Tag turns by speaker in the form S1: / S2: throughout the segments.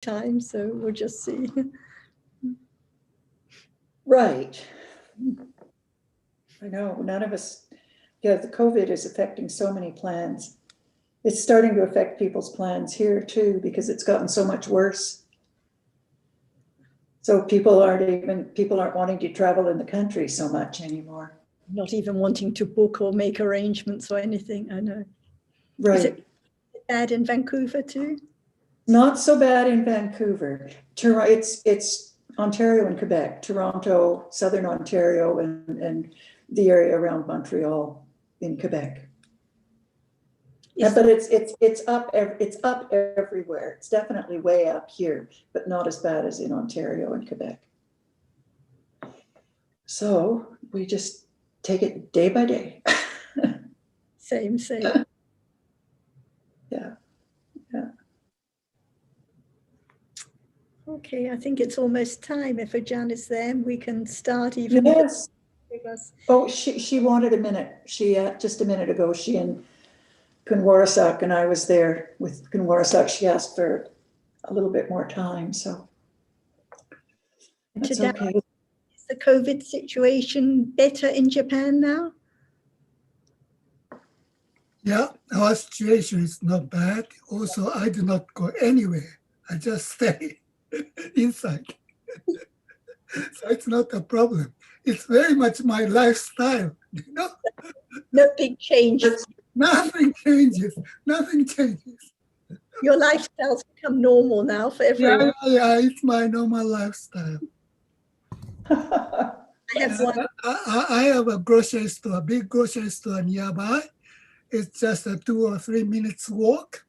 S1: time, so we'll just see.
S2: Right. I know, none of us, the COVID is affecting so many plans. It's starting to affect people's plans here too, because it's gotten so much worse. So people aren't wanting to travel in the country so much anymore.
S1: Not even wanting to book or make arrangements or anything, I know.
S2: Right.
S1: Is it bad in Vancouver too?
S2: Not so bad in Vancouver. It's Ontario and Quebec, Toronto, Southern Ontario, and the area around Montreal in Quebec. Yeah, but it's up everywhere. It's definitely way up here, but not as bad as in Ontario and Quebec. So we just take it day by day.
S1: Same.
S2: Yeah.
S1: Okay, I think it's almost time. If Ajahn is there, we can start even.
S2: Yes. Oh, she wanted a minute. She just a minute ago, she and Kunwarasak and I was there with Kunwarasak. She asked for a little bit more time, so that's okay.
S1: Is the COVID situation better in Japan now?
S3: Yeah, our situation is not bad. Also, I do not go anywhere. I just stay inside. So it's not a problem. It's very much my lifestyle, you know?
S1: No big changes.
S3: Nothing changes. Nothing changes.
S1: Your lifestyle's become normal now for everyone.
S3: Yeah, it's my normal lifestyle.
S1: I
S3: have a grocery store, a big grocery store nearby. It's just a 2 or 3 minutes walk,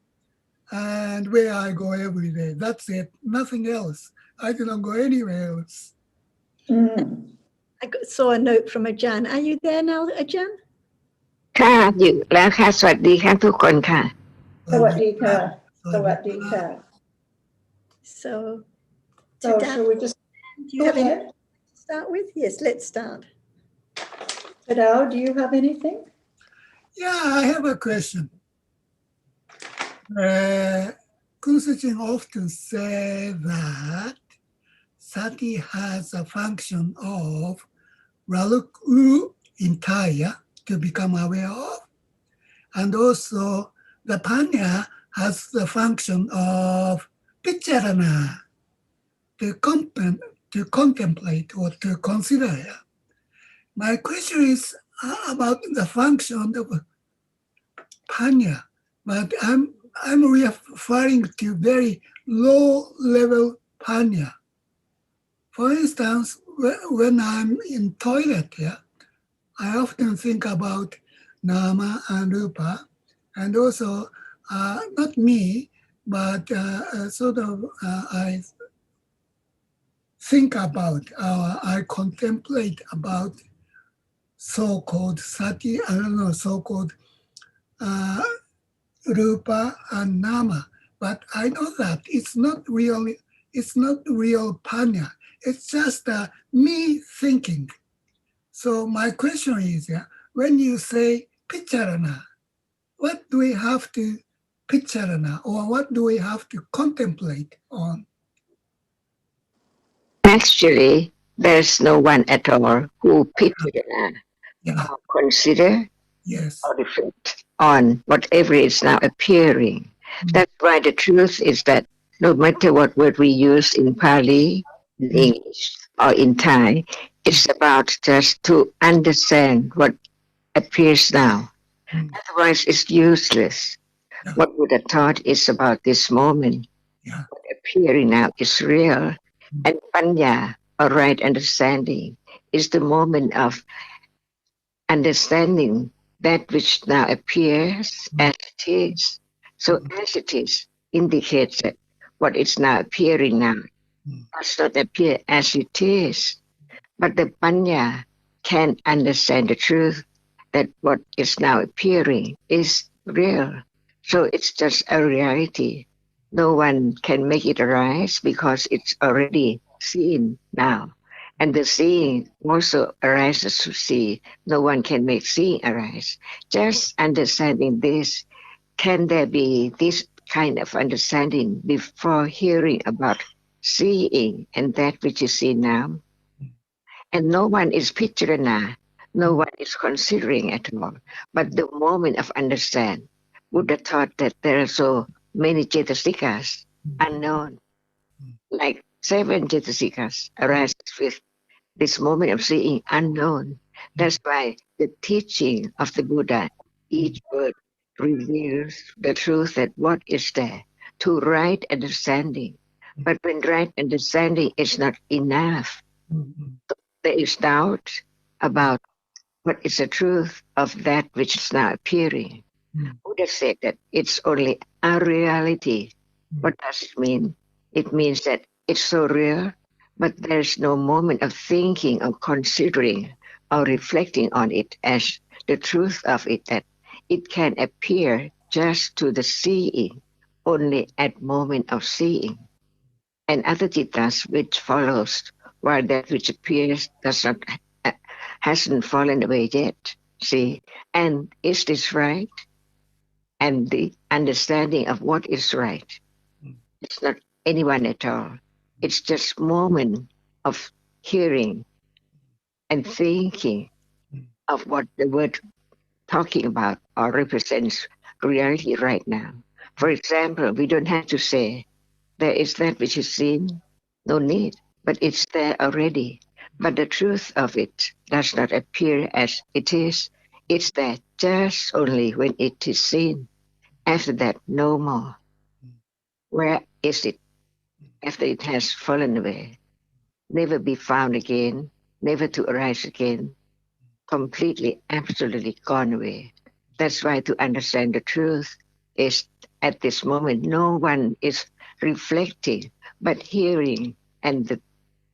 S3: and where I go every day. That's it. Nothing else. I do not go anywhere else.
S1: I saw a note from Ajahn. Are you there now, Ajahn?
S4: ค่ะอยู่แล้วค่ะสวัสดีค่ะทุกคนค่ะ
S2: สวัสดีค่ะ สวัสดีค่ะ
S1: So
S2: should we just
S1: do you have anything to start with? Yes, let's start.
S2: Tadao, do you have anything?
S3: Yeah, I have a question. Kunsuchin often say that sati has a function of raluk uru entire to become aware of, and also the panya has the function of picharana to contemplate or to consider. My question is about the function of panya, but I'm referring to very low level panya. For instance, when I'm in toilet, I often think about nama and rupa, and also not me, but I think about, I contemplate about so-called sati, so-called rupa and nama. But I know that it's not real panya. It's just me thinking. So my question is, when you say picharana, what do we have to picharana, or what do we have to contemplate on?
S4: Actually, there's no one at all who picharana or consider or reflect on whatever is now appearing. That's why the truth is that no matter what word we use in Pali, in English, or in Thai, it's about just to understand what appears now. Otherwise, it's useless. What Buddha taught is about this moment. What appearing now is real. And panya, or right understanding, is the moment of understanding that which now appears as it is. So as it is indicates that what is now appearing now does not appear as it is. But the panya can understand the truth that what is now appearing is real. So it's just a reality. No one can make it arise because it's already seen now. And the seeing also arises to see. No one can make seeing arise. Just understanding this, can there be this kind of understanding before hearing about seeing and that which you see now. And no one is picturing, no one is considering at all. But the moment of understand, Buddha taught that there are so many cetasikas unknown, like 7 cetasikas arises with this moment of seeing unknown. That's why the teaching of the Buddha, each word reveals the truth that what is there to right understanding. But when right understanding is not enough, there is doubt about what is the truth of that which is now appearing. Buddha said that it's only a reality. What does it mean? It means that it's so real, but there's no moment of thinking or considering or reflecting on it as the truth of it, that it can appear just to the seeing, only at moment of seeing. And other citas which follows, while that which appears does not hasn't fallen away yet. See, and is this right? And the understanding of what is right. It's not anyone at all. It's just moment of hearing and thinking of what the word talking about or represents reality right now. For example, we don't have to say there is that which is seen, no need, but it's there already. But the truth of it does not appear as it is. It's there just only when it is seen. After that, no more. Where is it after it has fallen away? Never be found again, never to arise again, completely, absolutely gone away. That's why to understand the truth is at this moment, no one is reflecting, but hearing, and the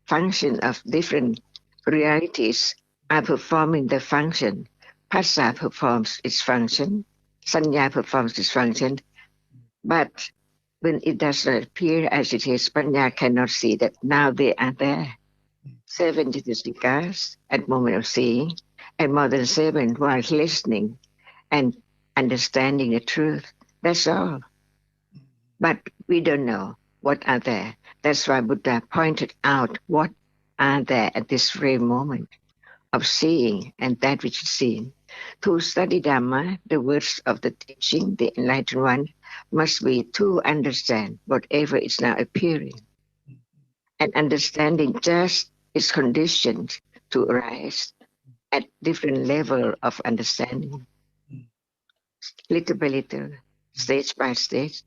S4: function of different realities are performing the function. Phassa performs its function, Sanya performs its function, but when it does not appear as it is, Panya cannot see that now they are there. 7 Jitasikas at moment of seeing, and more than 7 while listening and understanding the truth. That's all. But we don't know what are there. That's why Buddha pointed out what are there at this very moment of seeing and that which is seen. To study Dhamma, the words of the teaching, the enlightened one, must be to understand whatever is now appearing. And understanding just is conditioned to arise at different level of understanding, little by little, stage by stage.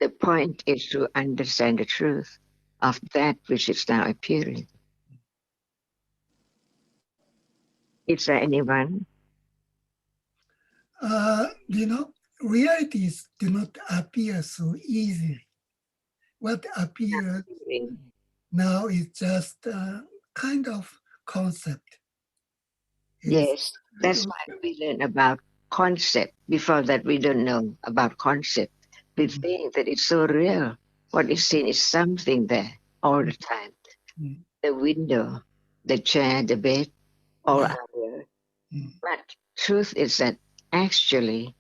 S4: The point is to understand the truth of that which is now appearing. Is there anyone?
S3: Realities do not appear so easily. What appears now is just a kind of concept.
S4: Yes, that's why we learn about concept. Before that, we don't know about concept. We think that it's so real. What is seen is something there all the time. The window, the chair, the bed, all are there. But truth is that actually,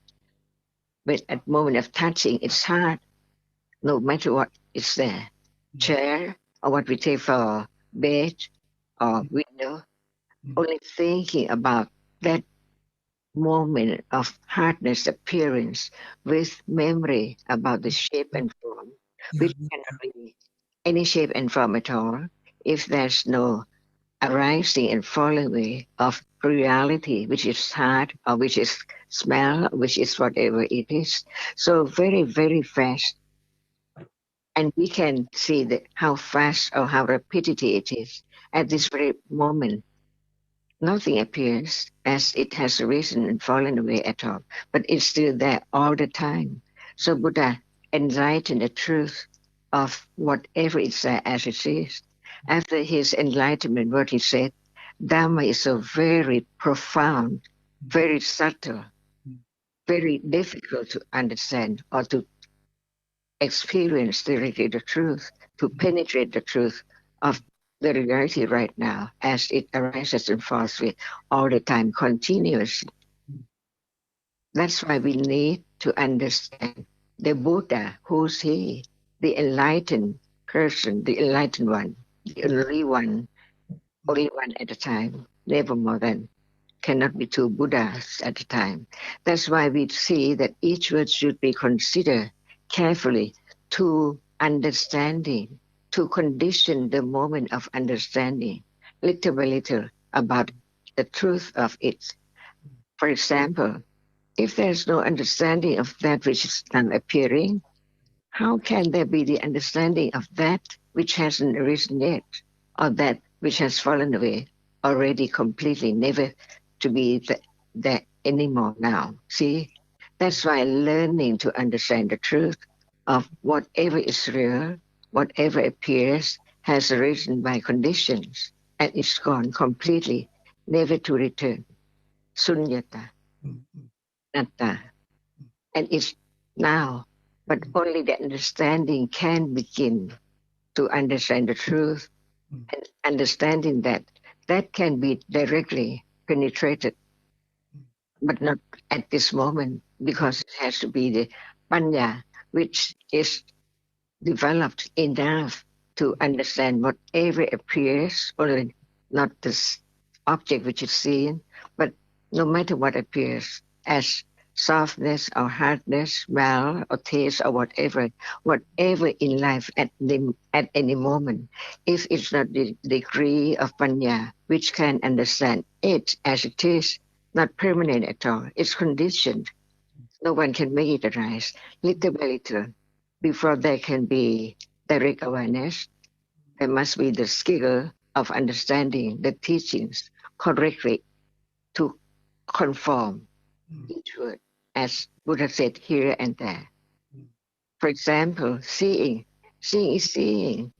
S4: when at moment of touching, it's hard, no matter what is there. Chair, or what we take for bed, or window, only thinking about that moment of hardness appearance with memory about the shape and form, which cannot be any shape and form at all if there's no arising and falling away of reality, which is hard or which is smell, which is whatever it is. So very, very fast. And we can see how fast or how repetitive it is at this very moment. Nothing appears as it has arisen and fallen away at all, but it's still there all the time. So Buddha enlightened the truth of whatever is there as it is. After his enlightenment, what he said, Dhamma is so very profound, very subtle, very difficult to understand or to experience directly the truth, to penetrate the truth of the reality right now as it arises and falls away all the time, continuously. That's why we need to understand the Buddha, who's he? The enlightened person, the enlightened one, the only one at a time, never more than. Cannot be two Buddhas at a time. That's why we see that each word should be considered carefully to understanding, to condition the moment of understanding, little by little, about the truth of it. For example, if there's no understanding of that which is now appearing, how can there be the understanding of that which hasn't arisen yet, or that which has fallen away already completely, never to be there anymore now? See, that's why learning to understand the truth of whatever is real, whatever appears, has arisen by conditions and is gone completely, never to return. Sunyata, natta, and it's now. But only the understanding can begin to understand the truth, and understanding that can be directly penetrated, but not at this moment, because it has to be the panya, which is developed enough to understand whatever appears, only not this object which is seen, but no matter what appears as softness or hardness, smell or taste or whatever in life at any moment, if it's not the degree of panya which can understand it as it is, not permanent at all, it's conditioned. No one can make it arise little by little. Before there can be direct awareness, there must be the skill of understanding the teachings correctly to conform each word, as Buddha said here and there. For example, seeing. Seeing is seeing,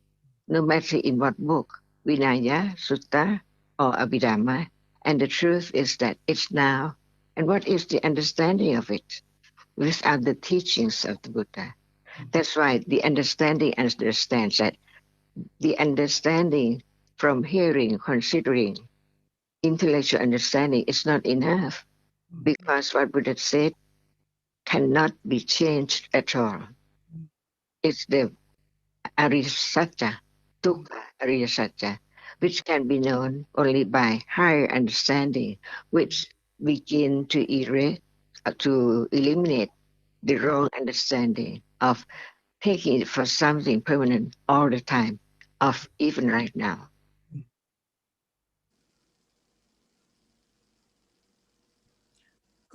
S4: no matter in what book, Vinaya, Sutta, or Abhidhamma. And the truth is that it's now. And what is the understanding of it? These are the teachings of the Buddha. That's why the understanding understands that the understanding from hearing, considering, intellectual understanding is not enough, because what Buddha said cannot be changed at all. It's the Arisatya, Dukkha Arisatya, which can be known only by higher understanding, which begin to eliminate the wrong understanding of taking it for something permanent all the time, of even right now.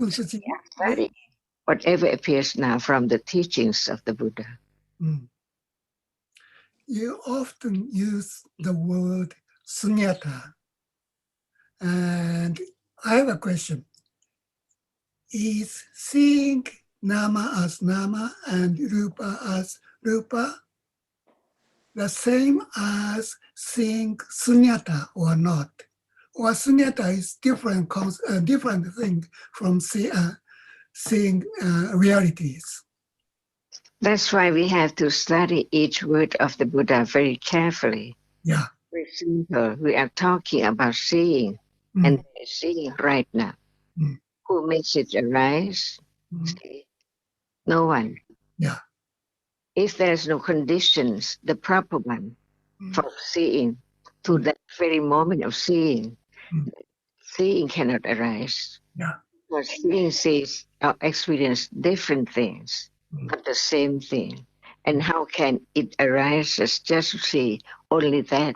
S4: Study whatever appears now from the teachings of the Buddha.
S3: You often use the word sunyata. And I have a question. Is seeing nama as nama and rupa as rupa the same as seeing sunyata or not? Or sunyata is different thing from seeing realities.
S4: That's why we have to study each word of the Buddha very carefully.
S3: Yeah.
S4: For example, we are talking about seeing, and seeing right now. Who makes it arise? No one.
S3: Yeah.
S4: If there's no conditions, the proper one for seeing, to that very moment of seeing, seeing cannot arise.
S3: Yeah.
S4: Because seeing sees or experience different things, not the same thing. And how can it arise as just to see only that?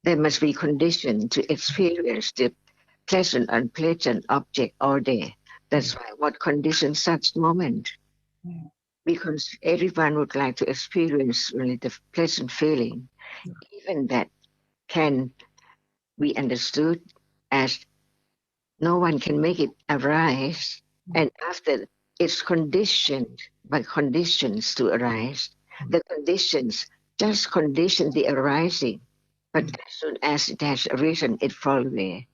S4: There must be condition to experience the pleasant, unpleasant object all day. That's why what conditions such moment? Because everyone would like to experience really the pleasant feeling. Even that can be understood as no one can make it arise, and after it's conditioned by conditions to arise. The conditions just condition the arising, but as soon as it has arisen, it falls away.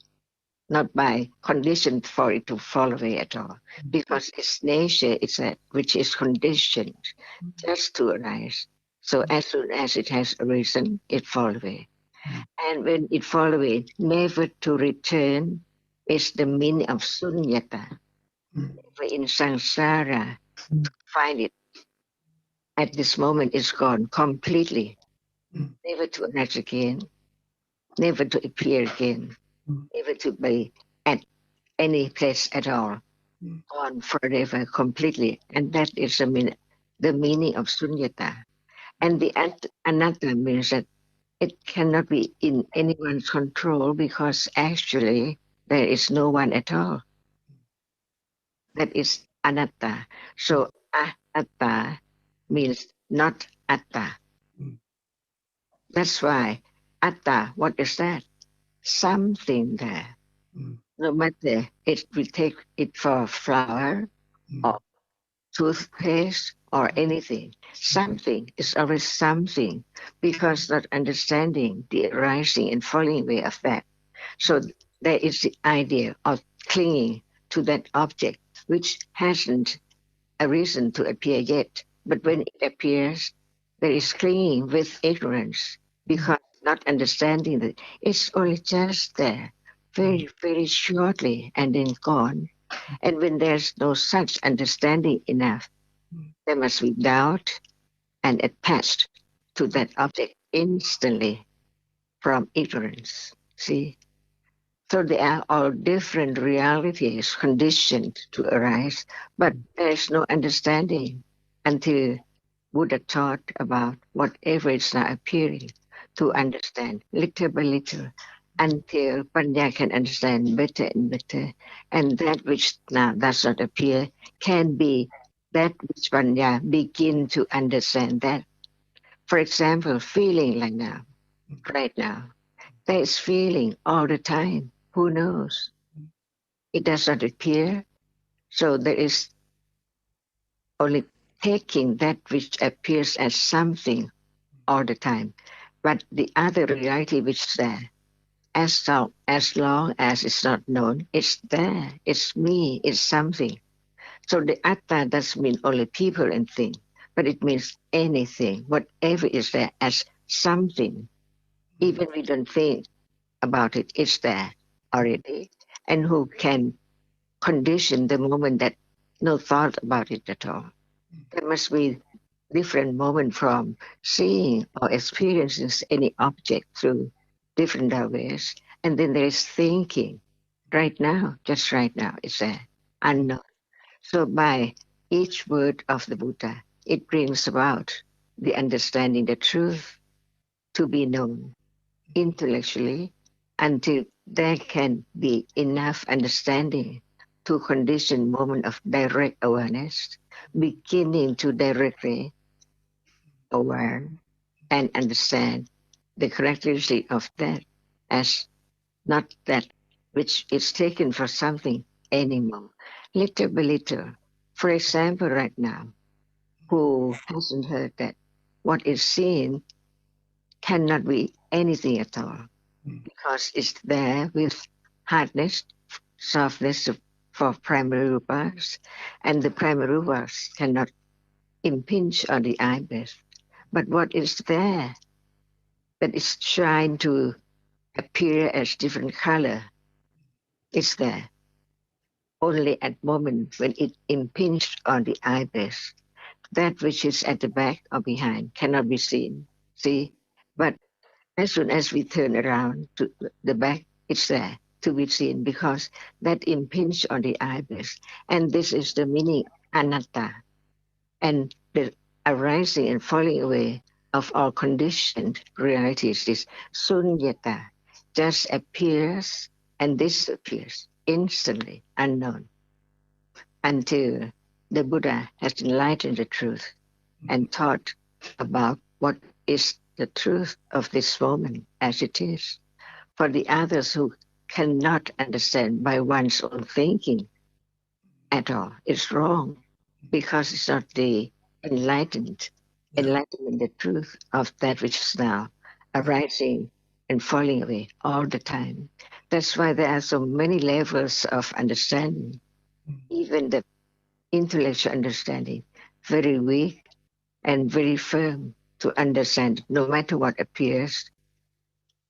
S4: Not by condition for it to fall away at all, because its nature is that which is conditioned just to arise. So as soon as it has arisen, it falls away. And when it falls away, never to return is the meaning of sunyata. Never in samsara to find it at this moment is gone completely,
S3: Mm.
S4: never to arise again, never to appear again, never to be at any place at all, gone forever completely. And that is the meaning of sunyata. And the anatta means that it cannot be in anyone's control because actually there is no one at all. That is anatta. So atta means not atta. That's why atta, what is that? Something there. No matter if we take it for flower or toothpaste or anything, something is always something because not understanding the arising and falling away of that. So there is the idea of clinging to that object which hasn't a reason to appear yet. But when it appears, there is clinging with ignorance because not understanding that it's only just there, very, very shortly and then gone. And when there's no such understanding enough, there must be doubt and attached to that object instantly from ignorance. See? So they are all different realities conditioned to arise, but there's no understanding until Buddha taught about whatever is now appearing to understand little by little until Panya can understand better and better. And that which now does not appear can be that which Panya begin to understand that. For example, feeling like now, right now. There is feeling all the time. Who knows? It does not appear. So there is only taking that which appears as something all the time. But the other reality which is there, as long as it's not known, it's there. It's me. It's something. So the atta doesn't mean only people and things, but it means anything, whatever is there as something. Even we don't think about it, it's there already. And who can condition the moment that no thought about it at all? There must be different moment from seeing or experiencing any object through different ways. And then there is thinking. Right now, just right now, it's there, unknown. So by each word of the Buddha, it brings about the understanding, the truth to be known intellectually until there can be enough understanding to condition moment of direct awareness, beginning to directly aware and understand the characteristic of that as not that which is taken for something anymore. Little by little. For example, right now, who hasn't heard that what is seen cannot be anything at all because it's there with hardness, softness for primary rupas, and the primary rupas cannot impinge on the eyebrows. But what is there that is trying to appear as different color is there only at moment when it impinged on the eyebrows. That which is at the back or behind cannot be seen. See, but as soon as we turn around to the back, it's there to be seen because that impinges on the eyebrows. And this is the meaning anatta. And the arising and falling away of all conditioned realities, this sunyata, just appears and disappears instantly, unknown, until the Buddha has enlightened the truth and taught about what is the truth of this moment as it is. For the others who cannot understand by one's own thinking at all, it's wrong because it's not the enlightenment, the truth of that which is now arising and falling away all the time. That's why there are so many levels of understanding, even the intellectual understanding, very weak and very firm to understand no matter what appears,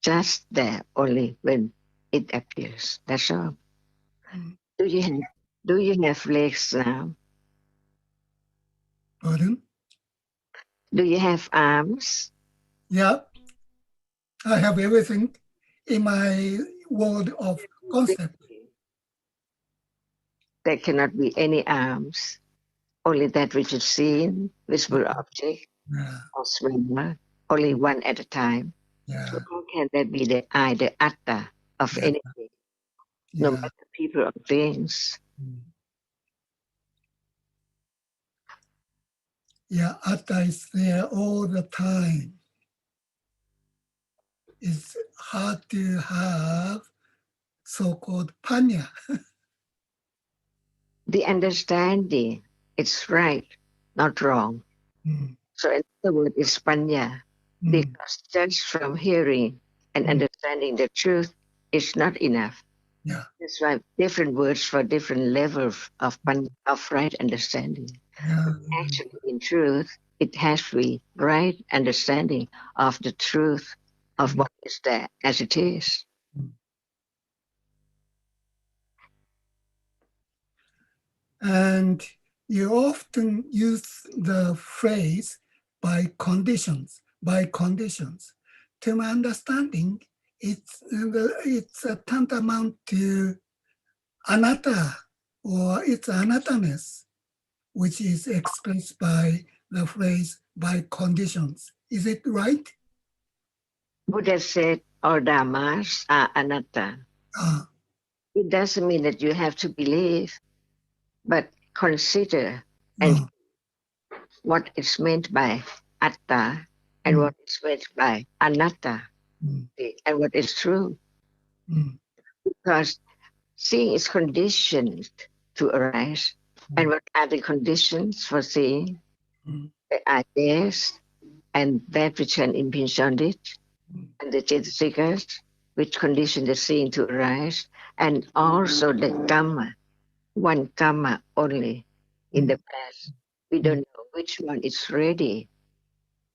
S4: just there only when it appears. That's all. Do you have legs now?
S3: Pardon?
S4: Do you have arms?
S3: Yeah, I have everything in my world of concept.
S4: There cannot be any arms, only that which is seen, visible object,
S3: Yeah,
S4: or swimmer, only one at a time.
S3: yeah,
S4: So how can there be the I, the atta of
S3: yeah,
S4: anything, no
S3: yeah.
S4: matter people or things?
S3: Yeah, atta is there all the time. It's hard to have so-called panya.
S4: The understanding, it's right, not wrong.
S3: Mm,
S4: So another word is panya,
S3: mm,
S4: because just from hearing and
S3: mm.
S4: understanding the truth is not enough.
S3: Yeah,
S4: That's why different words for different levels of right understanding.
S3: yeah,
S4: Actually, in truth, it has to be right understanding of the truth of what is there as it is.
S3: and you often use the phrase by conditions. To my understanding, it's a tantamount to anatta, or it's anattaness, which is expressed by the phrase by conditions. Is it right?
S4: Buddha said all dhammas are anatta.
S3: Ah,
S4: It doesn't mean that you have to believe, but consider and
S3: ah,
S4: what is meant by atta and
S3: mm,
S4: what is meant by anatta
S3: mm,
S4: and what is true.
S3: mm,
S4: Because seeing is conditioned to arise. And what are the conditions for seeing?
S3: mm,
S4: The ideas and that which can impinge on it,
S3: mm,
S4: and the Chetasikas, which condition the seeing to arise, and also the Dhamma, one Dhamma only in the past. We don't know which one is ready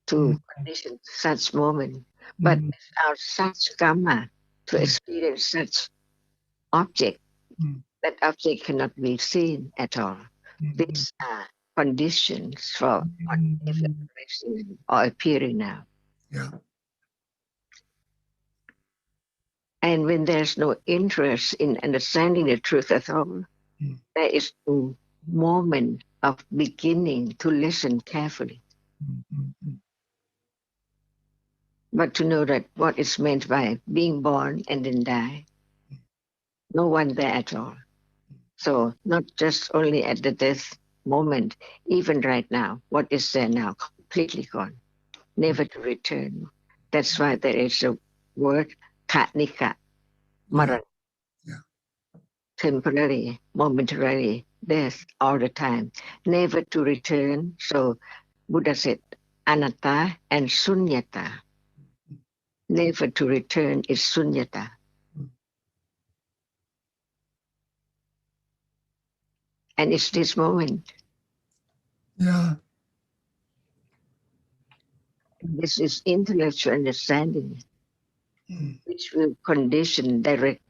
S4: to
S3: mm,
S4: condition such moment. But
S3: mm,
S4: without such Dhamma to experience such object,
S3: mm,
S4: that object cannot be seen at all.
S3: mm,
S4: These are conditions for what is
S3: mm.
S4: arising or appearing now.
S3: Yeah.
S4: And when there's no interest in understanding the truth at all,
S3: Mm,
S4: there is no moment of beginning to listen carefully,
S3: mm, mm, mm.
S4: but to know that what is meant by being born and then die, no one there at all. So not just only at the death moment, even right now, what is there now? Completely gone, never to return. That's why there is a word, kanika,
S3: Yeah,
S4: maran,
S3: yeah.
S4: temporary, momentarily, death all the time, never to return. So Buddha said, anatta and sunyata. Never to return is sunyata. And it's this moment.
S3: Yeah.
S4: This is intellectual understanding,
S3: Mm,
S4: which will condition direct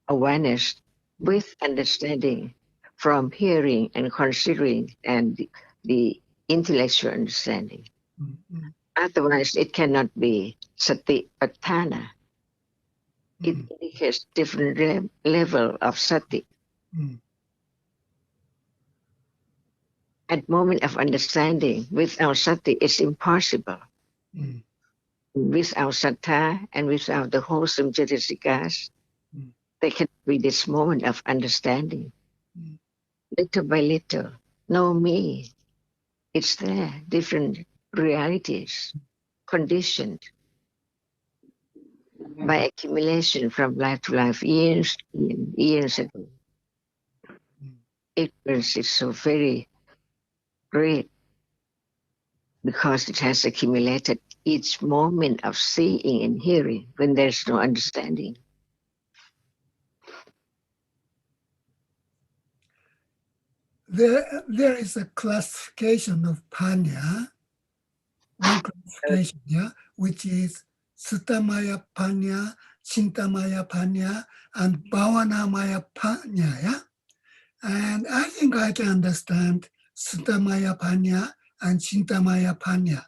S4: awareness with understanding from hearing and considering and the intellectual understanding.
S3: mm, mm,
S4: Otherwise, it cannot be sati patthana. It
S3: mm,
S4: indicates different level of sati.
S3: mm,
S4: At moment of understanding, without sati, it's impossible.
S3: mm,
S4: Without sattha and without the wholesome cetasikas,
S3: mm,
S4: there can be this moment of understanding.
S3: mm.
S4: Little by little, know me. It's there, different realities, conditioned by accumulation from life to life, years and years ago. Ignorance is so very great because it has accumulated each moment of seeing and hearing when there's no understanding.
S3: There is a classification of panya, one classification, yeah, which is Sutamaya panya, Chintamaya panya, and Bhavanamaya panya, yeah. And I think I can understand Sutamaya panya and Chintamaya panya.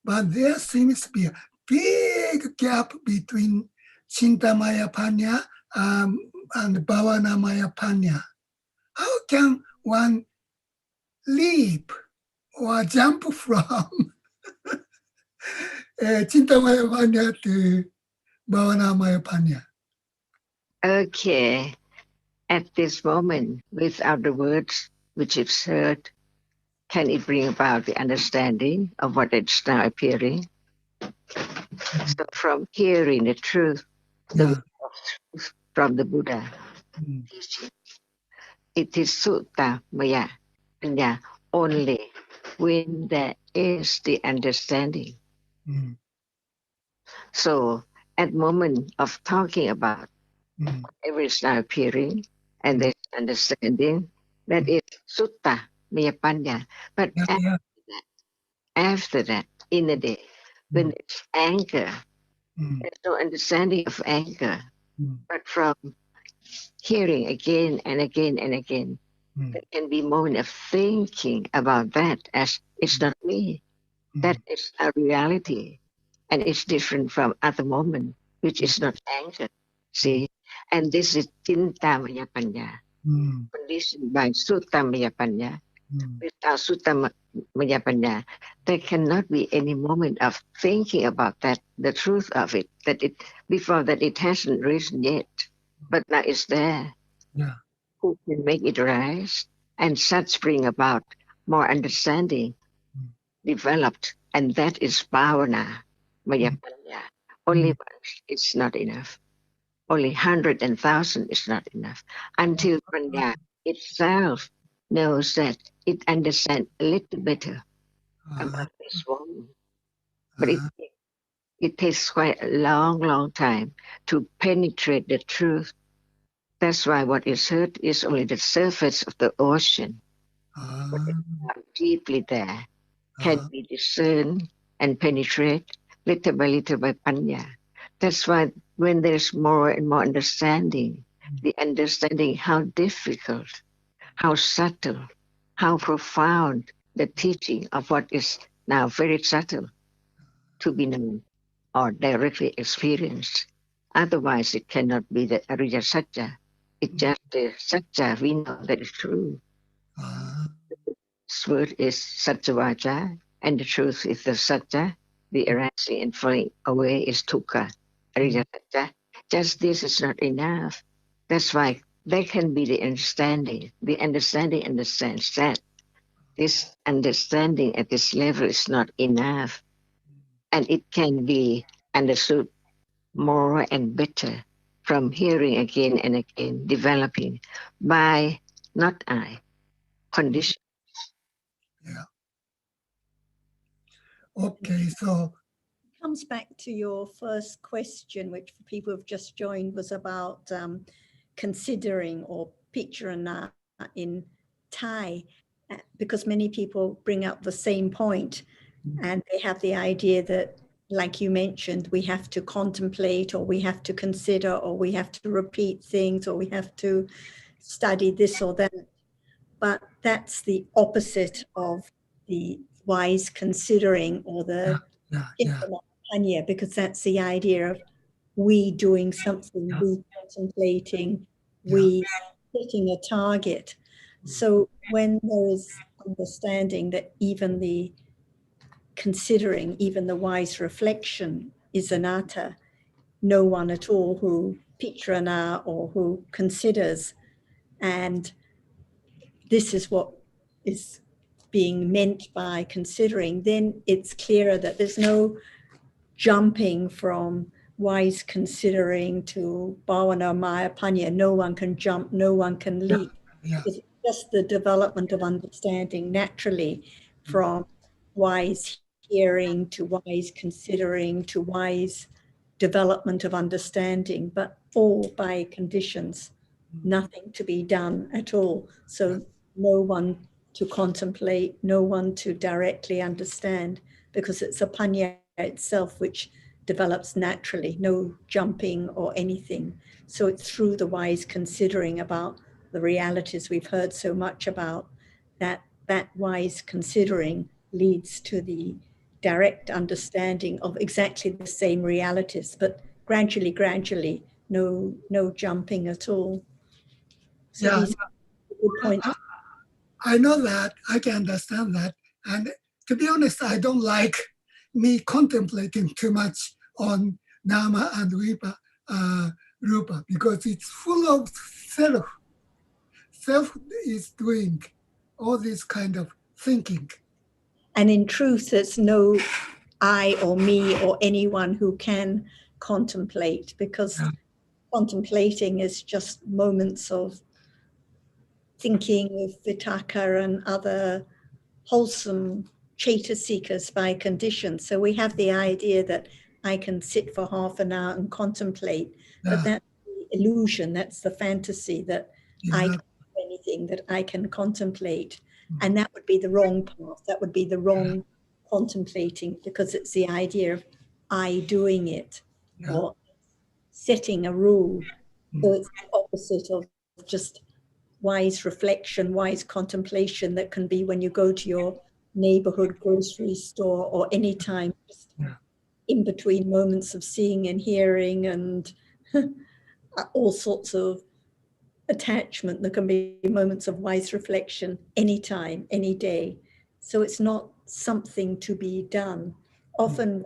S3: but there seems to be a big gap between Chintamaya Panya and Bhavanamaya Panya. How can one leap or jump from Chintamaya Panya to Bhavanamaya Panya?
S4: Okay. At this moment, without the words which is heard, can it bring about the understanding of what is now appearing? So from hearing the truth, the
S3: Yeah.
S4: word of truth from the Buddha teaching, it is sutta maya panya only when there is the understanding. So at moment of talking about whatever is now appearing and there's understanding, that is sutta maya panya. But after that, in a day, when it's anger, there's no understanding of anger, but from hearing again and again and again, there can be moment of thinking about that as it's not me. That is a reality. And it's different from other moment, which is not anger. See? And this is Intl.Dhamma Panya, conditioned by Sutta Panya. Without Sutta Panya, there cannot be any moment of thinking about that, the truth of it, that it before that it hasn't risen yet. But now it's there.
S3: Yeah.
S4: Who can make it rise? And such bring about more understanding developed, and that is bhavana, maya panya. Only once it's not enough. Only 100,000 is not enough. Until panya itself knows that it understands a little better about this one. But it takes quite a long, long time to penetrate the truth. That's why what is heard is only the surface of the ocean. But it's not deeply there. Can be discerned and penetrate little by panya. That's why when there's more and more understanding, the understanding how difficult, how subtle, how profound the teaching of what is now very subtle to be known or directly experienced. Otherwise, it cannot be the Ariya Satya. It's just the Satya we know that is true. This word is Satyavacha, and the truth is the Satya. The arising and falling away is Dukkha. Ariya Satya. Just this is not enough. That's why there can be the understanding. The understanding understands that this understanding at this level is not enough. And it can be understood more and better from hearing again and again, developing by not I, condition.
S3: Yeah. Okay, so
S1: Comes back to your first question, which for people who've just joined was about considering or picturana in Thai, because many people bring up the same point and they have the idea that, like you mentioned, we have to contemplate or we have to consider or we have to repeat things or we have to study this or that. But that's the opposite of the wise considering or the panya, because that's the idea of we doing something, we contemplating, we setting a target. So when there is understanding that even the considering, even the wise reflection is anatta, no one at all who picturana or who considers, and this is what is being meant by considering, then it's clearer that there's no jumping from wise considering to bhavana maya panya. No one can jump, no one can leap. It's just the development of understanding naturally from wise hearing to wise considering to wise development of understanding, but all by conditions, nothing to be done at all. So no one to contemplate, no one to directly understand, because it's a panya itself which develops naturally, no jumping or anything. So it's through the wise considering about the realities we've heard so much about, that wise considering leads to the direct understanding of exactly the same realities, but gradually, no jumping at all. So
S3: Yeah,
S1: these are good points.
S3: I know that. I can understand that. And to be honest, I don't like me contemplating too much on Nama and Rupa because it's full of self. Self is doing all this kind of thinking.
S1: And in truth, there's no I or me or anyone who can contemplate, because contemplating is just moments of thinking with vitaka and other wholesome chaitasikas by condition. So we have the idea that I can sit for half an hour and contemplate, but that's the illusion, that's the fantasy that I can do anything, that I can contemplate. And that would be the wrong path. That would be the wrong contemplating, because it's the idea of I doing it or setting a rule. So it's the opposite of just wise reflection, wise contemplation that can be when you go to your neighborhood grocery store or any time, just in between moments of seeing and hearing and all sorts of attachment. There can be moments of wise reflection anytime, any day. So it's not something to be done. Often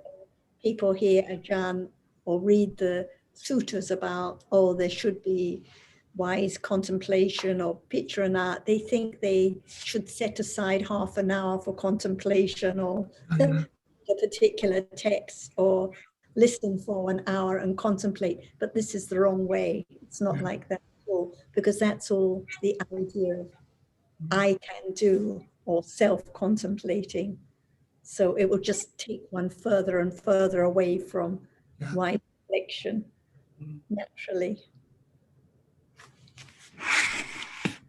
S1: people hear Ajahn or read the suttas about, oh, there should be wise contemplation or picture and art, they think they should set aside half an hour for contemplation or a particular text, or listen for an hour and contemplate. But this is the wrong way. It's not like that at all, because that's all the idea of I can do or self-contemplating. So it will just take one further and further away from wise reflection naturally.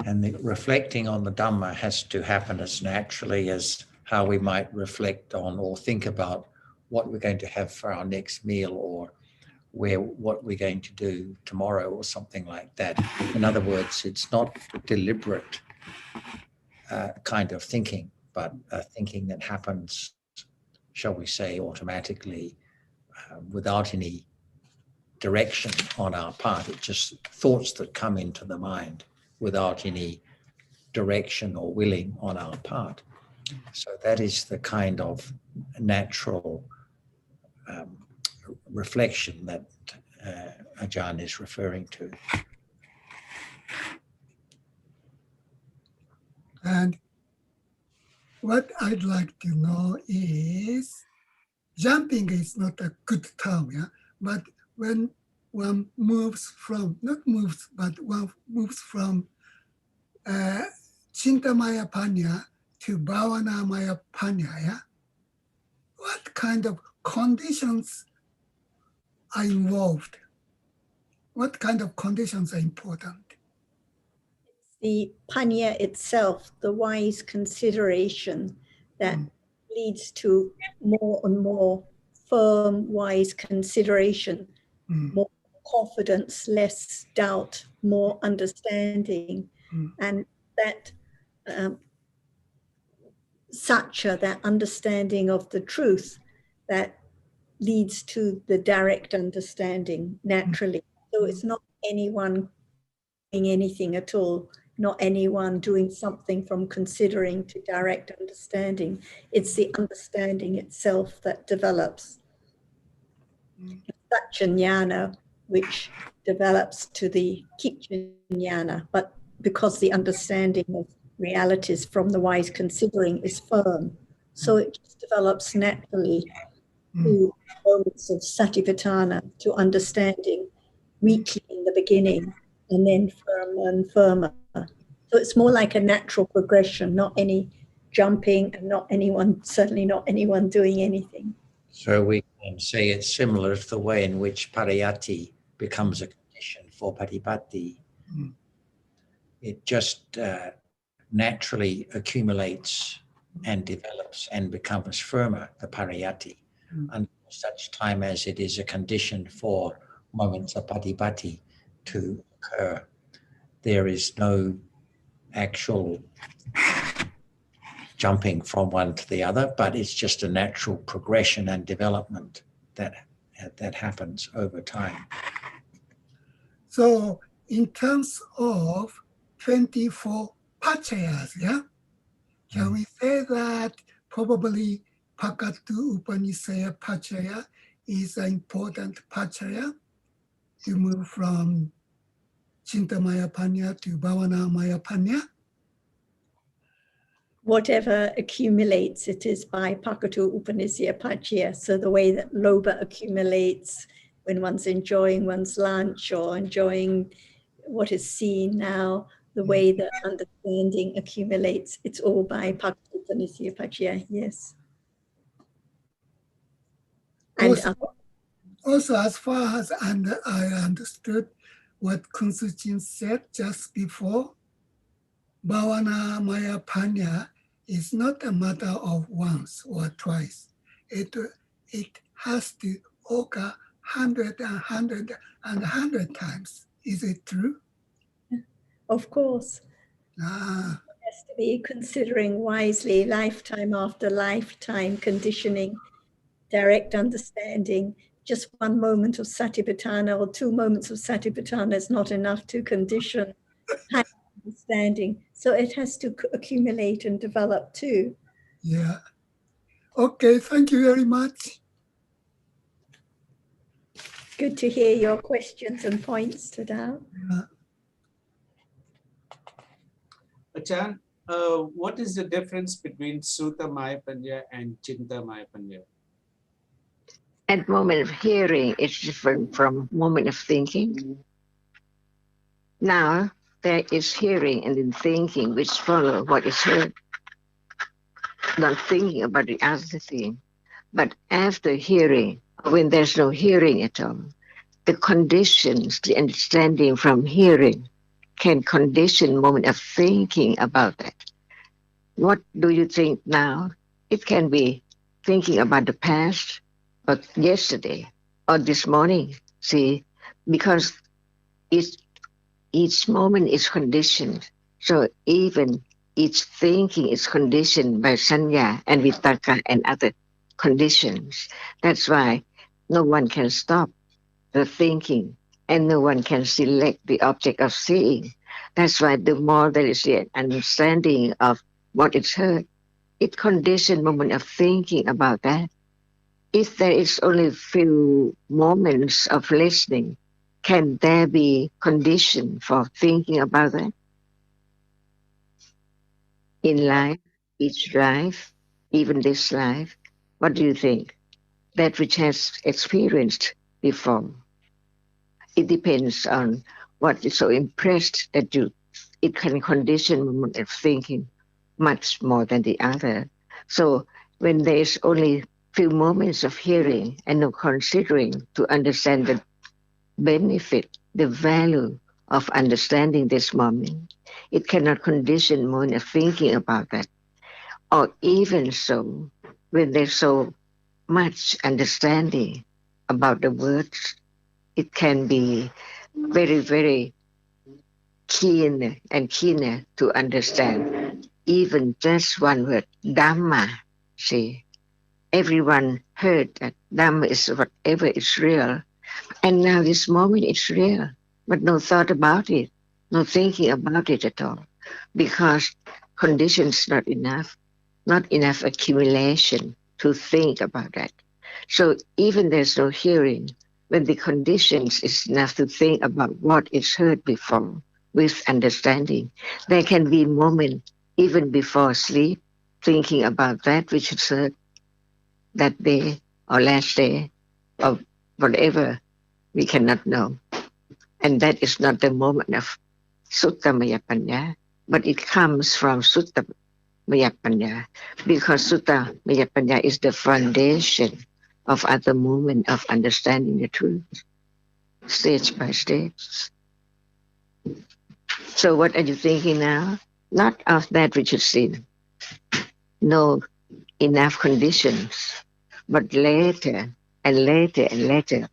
S5: And the reflecting on the Dhamma has to happen as naturally as how we might reflect on or think about what we're going to have for our next meal, or what we're going to do tomorrow, or something like that. In other words, it's not deliberate kind of thinking, but thinking that happens, shall we say, automatically, without any direction on our part. It's just thoughts that come into the mind without any direction or willing on our part. So that is the kind of natural reflection that Ajahn is referring to.
S3: And what I'd like to know is, jumping is not a good term, but when one moves from, not moves, but one moves from Chintamaya Panya to Bhavanamaya Panya, what kind of conditions are involved? What kind of conditions are important?
S1: The panya itself, the wise consideration that leads to more and more firm, wise consideration, more confidence, less doubt, more understanding. And that satcha, that understanding of the truth, that leads to the direct understanding naturally. So it's not anyone doing anything at all, not anyone doing something from considering to direct understanding. It's the understanding itself that develops. Satcha jnana, which develops to the kiccha jnana, but because the understanding of realities from the wise considering is firm, so it just develops naturally to moments of satipatthana, to understanding weakly in the beginning, and then firmer and firmer. So it's more like a natural progression, not any jumping, and not anyone, certainly not anyone doing anything.
S5: So we can say it's similar to the way in which pariyatti becomes a condition for patipatti. It just naturally accumulates and develops and becomes firmer, the pariyatti, until such time as it is a condition for moments of patipatti to occur. There is no actual jumping from one to the other, but it's just a natural progression and development that happens over time.
S3: So in terms of 24 pachayas, yeah, can we say that probably Pakatu Upanishaya pachaya is an important pachaya to move from Chintamaya Panya to Bhavanamaya Panya?
S1: Whatever accumulates, it is by Pakatu Upanishaya Pachaya. So the way that lobha accumulates when one's enjoying one's lunch or enjoying what is seen now, the way that understanding accumulates, it's all by Pakatu Upanishaya Pachaya, yes. And
S3: also, as far as I understood what Kunsuchin said just before, Bhavana Maya Panya is not a matter of once or twice. It has to occur 100 and 100 times. Is it true?
S1: Of course. It has to be considering wisely, lifetime after lifetime, conditioning, direct understanding. Just one moment of satipatthana or 2 moments of satipatthana is not enough to condition high understanding. So it has to accumulate and develop too.
S3: Yeah. Okay, thank you very much.
S1: Good to hear your questions and points, Tadao.
S6: Ajahn, what is the difference between Sutta Maya Panya and Chinta Maya Panya?
S4: At moment of hearing, it's different from moment of thinking. Now, there is hearing and then thinking, which follow what is heard, not thinking about the other thing. But after hearing, when there's no hearing at all, the conditions, the understanding from hearing can condition moment of thinking about that. What do you think now? It can be thinking about the past, or yesterday, or this morning. See, because each moment is conditioned. So even each thinking is conditioned by sanya and vitaka and other conditions. That's why no one can stop the thinking and no one can select the object of seeing. That's why the more there is the understanding of what is heard, it conditions moment of thinking about that. If there is only few moments of listening, can there be condition for thinking about that? In life, each life, even this life, what do you think? That which has experienced before. It depends on what is so impressed that it can condition moment of thinking much more than the other. So when there is only few moments of hearing and no considering to understand the benefit, the value of understanding this moment, it cannot condition moment of thinking about that. Or even so, when there's so much understanding about the words, it can be very, very keen and keener to understand even just one word, Dhamma. See, everyone heard that Dhamma is whatever is real. And now this moment it's real, but no thought about it, no thinking about it at all, because conditions not enough accumulation to think about that. So even there's no hearing, when the conditions is enough to think about what is heard before with understanding, there can be moment even before sleep, thinking about that which is heard that day or last day or whatever we cannot know. And that is not the moment of Sutta Maya Panya, but it comes from Sutta Maya Panya, because Sutta Maya Panya is the foundation of other moment of understanding the truth, stage by stage. So what are you thinking now? Not of that which is seen, no enough conditions, but later and later and later,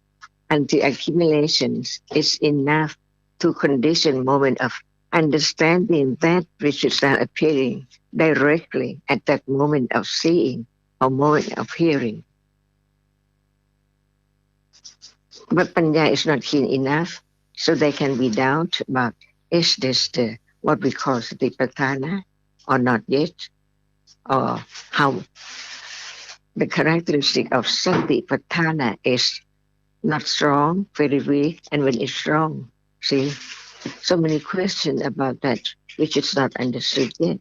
S4: until accumulations is enough to condition moment of understanding that which is now appearing directly at that moment of seeing or moment of hearing. But Panya is not keen enough, so there can be doubt about is this the what we call Satipatthana or not yet, or how the characteristic of Satipatthana is not strong, very weak, and when it's strong. See, so many questions about that which is not understood yet.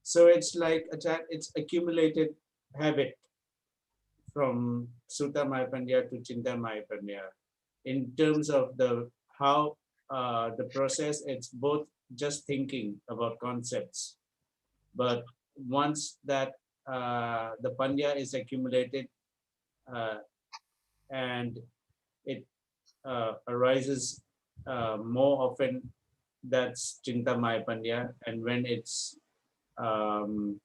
S6: So it's like it's accumulated habit from Sutta Panya to Chinta Panya. In terms of the how the process, it's both just thinking about concepts. But once that the Panya is accumulated and it arises more often, that's Chintamaya Panya. And when it's um,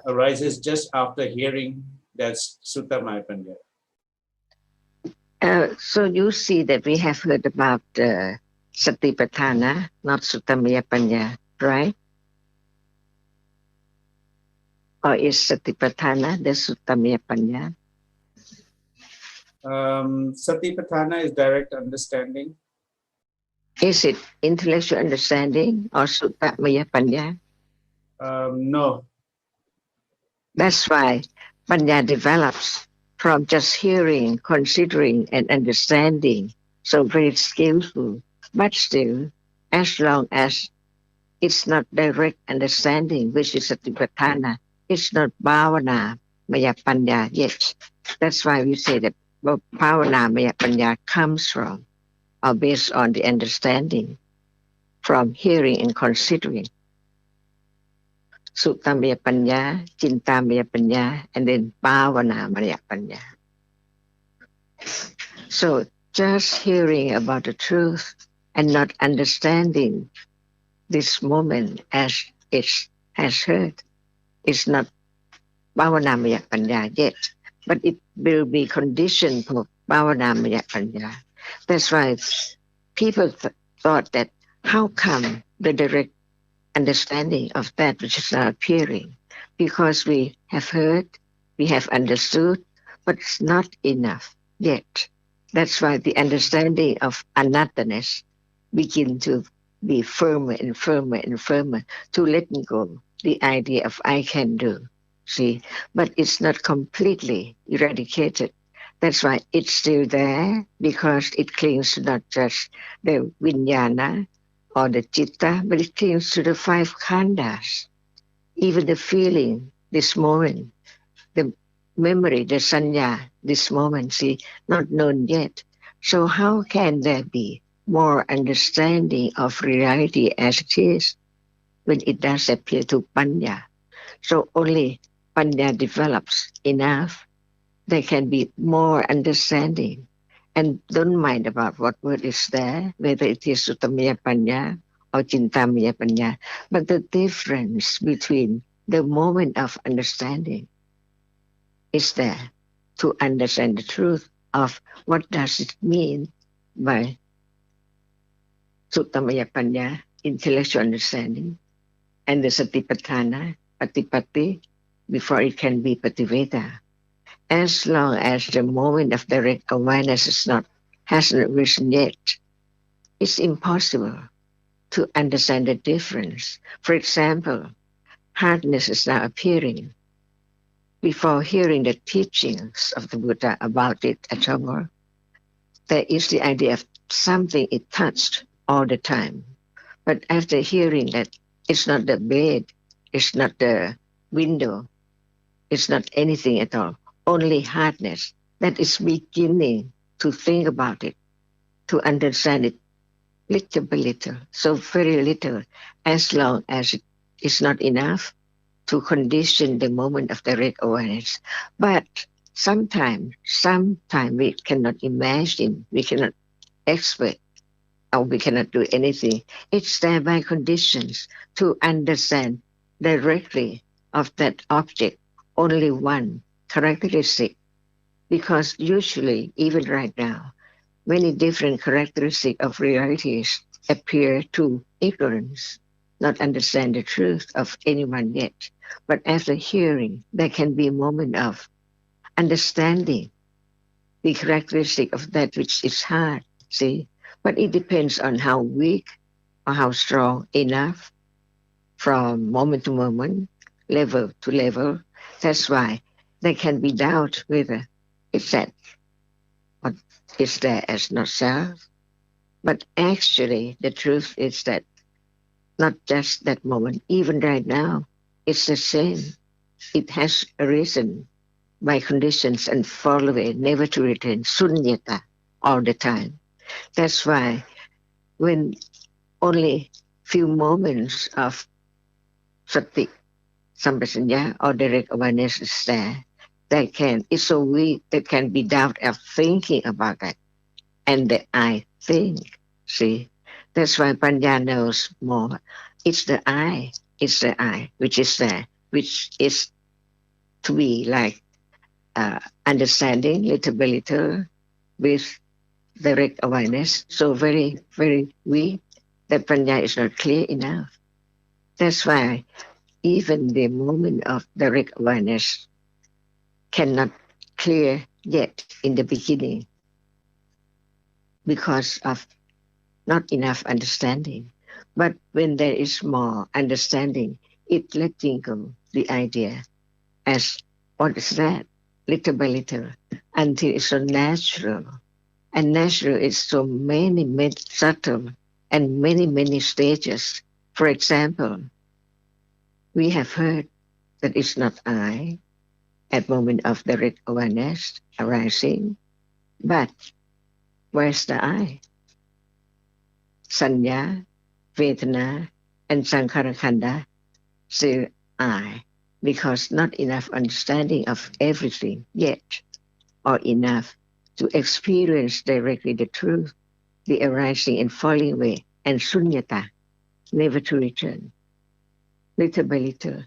S6: arises just after hearing, that's Suttamaya Panya.
S4: So you see that we have heard about Satipatthana, not Suttamaya Panya, right? Or is Satipatthana the Suttamaya Panya?
S6: Satipatthana is direct understanding.
S4: Is it intellectual understanding or Suttamaya Panya?
S6: No.
S4: That's why Panya develops from just hearing, considering, and understanding. So very skillful. But still, as long as it's not direct understanding, which is Satipatthana, it's not Bhavana Maya Panya yet. That's why we say that Bhavana Maya Panya comes from, or based on the understanding, from hearing and considering. Suttamaya Panya, Chintamaya Panya, and then Bhavana Maya Panya. So just hearing about the truth and not understanding this moment as it has heard is not Bhavanamaya Panya yet, but it will be conditioned for Bhavanamaya Panya. That's why people thought that how come the direct understanding of that which is now appearing? Because we have heard, we have understood, but it's not enough yet. That's why the understanding of anattanness begin to be firmer and firmer and firmer to let go the idea of I can do. See, but it's not completely eradicated. That's why it's still there because it clings to not just the vijnana or the citta, but it clings to the five khandhas. Even the feeling, this moment, the memory, the sanya, this moment, see, not known yet. So how can there be more understanding of reality as it is when it does appear to panya? So only panya develops enough, there can be more understanding. And don't mind about what word is there, whether it is Suttamaya Panya or Chintamaya Panya, but the difference between the moment of understanding is there to understand the truth of what does it mean by Suttamaya Panya, intellectual understanding, and the Satipatthana, Patipatti, before it can be Pativeda. As long as the moment of direct awareness hasn't risen yet, it's impossible to understand the difference. For example, hardness is now appearing. Before hearing the teachings of the Buddha about it at all, there is the idea of something it touched all the time. But after hearing that it's not the bed, it's not the window, it's not anything at all, only hardness, that is beginning to think about it, to understand it little by little, so very little, as long as it is not enough to condition the moment of direct awareness. But sometimes we cannot imagine, we cannot expect, or we cannot do anything. It's there by conditions to understand directly of that object only one characteristic. Because usually, even right now, many different characteristics of realities appear to ignorance, not understand the truth of anyone yet. But after hearing, there can be a moment of understanding the characteristic of that which is hard, see? But it depends on how weak or how strong enough from moment to moment, level to level. That's why there can be doubt whether it's that what is there as not self. But actually, the truth is that not just that moment, even right now, it's the same. It has arisen by conditions and fall away, never to return, sunyata, all the time. That's why when only few moments of sati, sampasanya, or direct awareness is there, it's so weak that can be doubt of thinking about that. And the I think, see, that's why Panya knows more. It's the I, which is there, which is to be like understanding little by little with direct awareness. So very, very weak that Panya is not clear enough. That's why even the moment of direct awareness cannot clear yet in the beginning because of not enough understanding. But when there is more understanding, it letting go the idea as what is that, little by little, until it's so natural. And natural is so many, many subtle and many, many stages. For example, we have heard that it's not I at moment of direct awareness arising, but where's the I? Sanya, Vedana, and Sankhara Khanda still I, because not enough understanding of everything yet, or enough to experience directly the truth, the arising and falling away, and sunyata, never to return, little by little.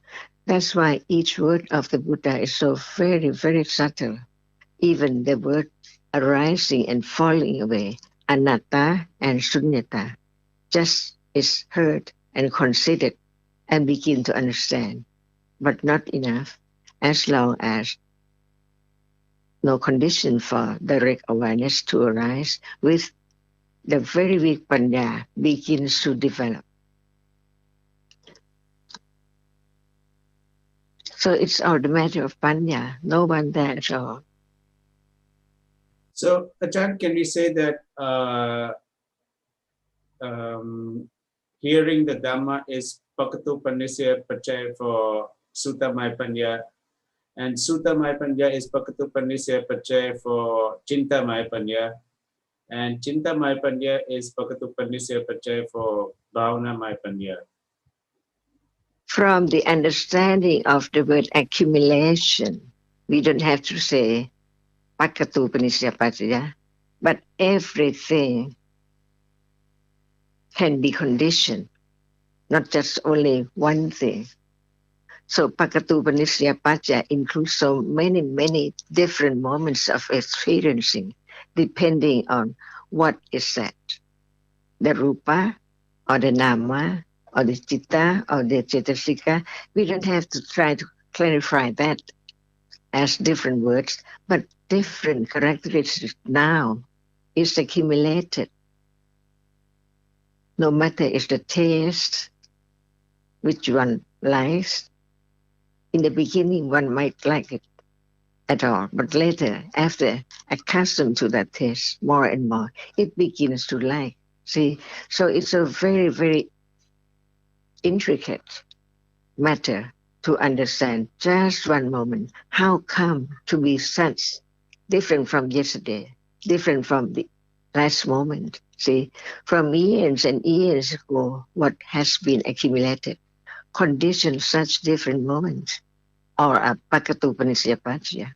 S4: That's why each word of the Buddha is so very, very subtle. Even the word arising and falling away, anatta and sunyata, just is heard and considered and begin to understand, but not enough as long as no condition for direct awareness to arise with the very weak panya begins to develop. So it's all the matter of panya, no one there at all.
S6: So, Ajahn, can we say that hearing the Dhamma is Pakatu Panisya Pachay for Sutta Mai Panya, and Sutta Mai Panya is Pakatu Panisya Pachay for Chinta Mai Panya, and Chinta Mai Panya is Pakatu Panisya Pachay for Bhavana Mai Panya.
S4: From the understanding of the word accumulation, we don't have to say Pakatu Panisya Pacaya, but everything can be conditioned, not just only one thing. So Pakatu Panisya Pacaya includes so many, many different moments of experiencing, depending on what is that, the rupa or the nama or the citta or the cetasika. We don't have to try to clarify that as different words, but different characteristics now is accumulated. No matter if the taste which one likes, in the beginning one might like it at all, but later, after accustomed to that taste more and more, it begins to like. See, so it's a very, very intricate matter to understand just one moment. How come to be such different from yesterday, different from the last moment? See, from years and years ago, what has been accumulated, conditions such different moments, or a pakatu panisya pacaya.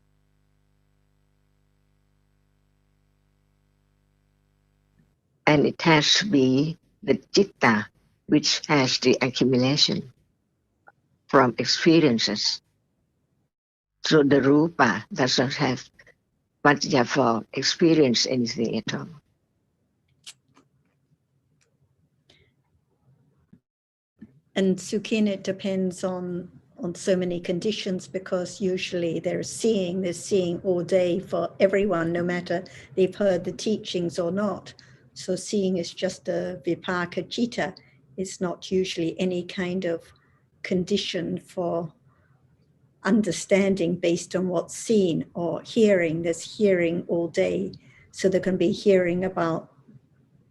S4: And it has to be the citta which has the accumulation from experiences. So the rupa does not have pacaya for experience anything at all.
S1: And Sukin, it depends on so many conditions, because usually there's seeing all day for everyone, no matter they've heard the teachings or not. So seeing is just a vipaka citta. It's not usually any kind of condition for understanding based on what's seen, or hearing. There's hearing all day. So there can be hearing about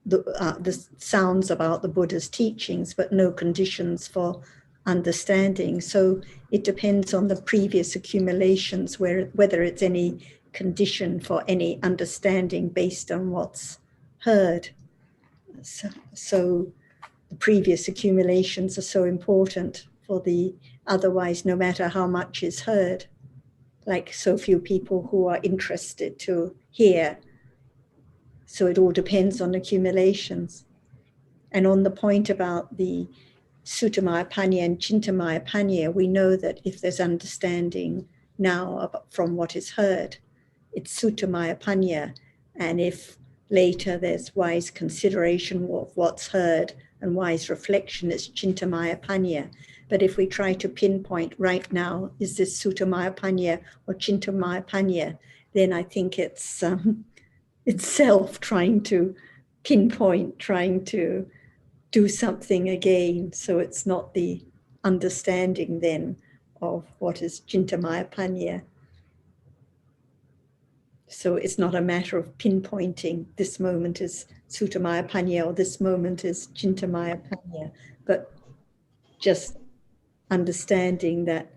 S1: the sounds about the Buddha's teachings, but no conditions for understanding. So it depends on the previous accumulations, whether it's any condition for any understanding based on what's heard. So the previous accumulations are so important for the, otherwise, no matter how much is heard, like so few people who are interested to hear. So it all depends on accumulations. And on the point about the Suttamaya Panya and Chintamaya Panya, we know that if there's understanding now from what is heard, it's Suttamaya Panya. And if later there's wise consideration of what's heard and wise reflection, it's Chintamaya Panya. But if we try to pinpoint right now, is this Suttamaya Panya or Chintamaya Panya, then I think it's itself trying to pinpoint, trying to do something again. So it's not the understanding then of what is Chintamaya Panya. So it's not a matter of pinpointing this moment is Suttamaya Panya or this moment is Chintamaya Panya, but just understanding that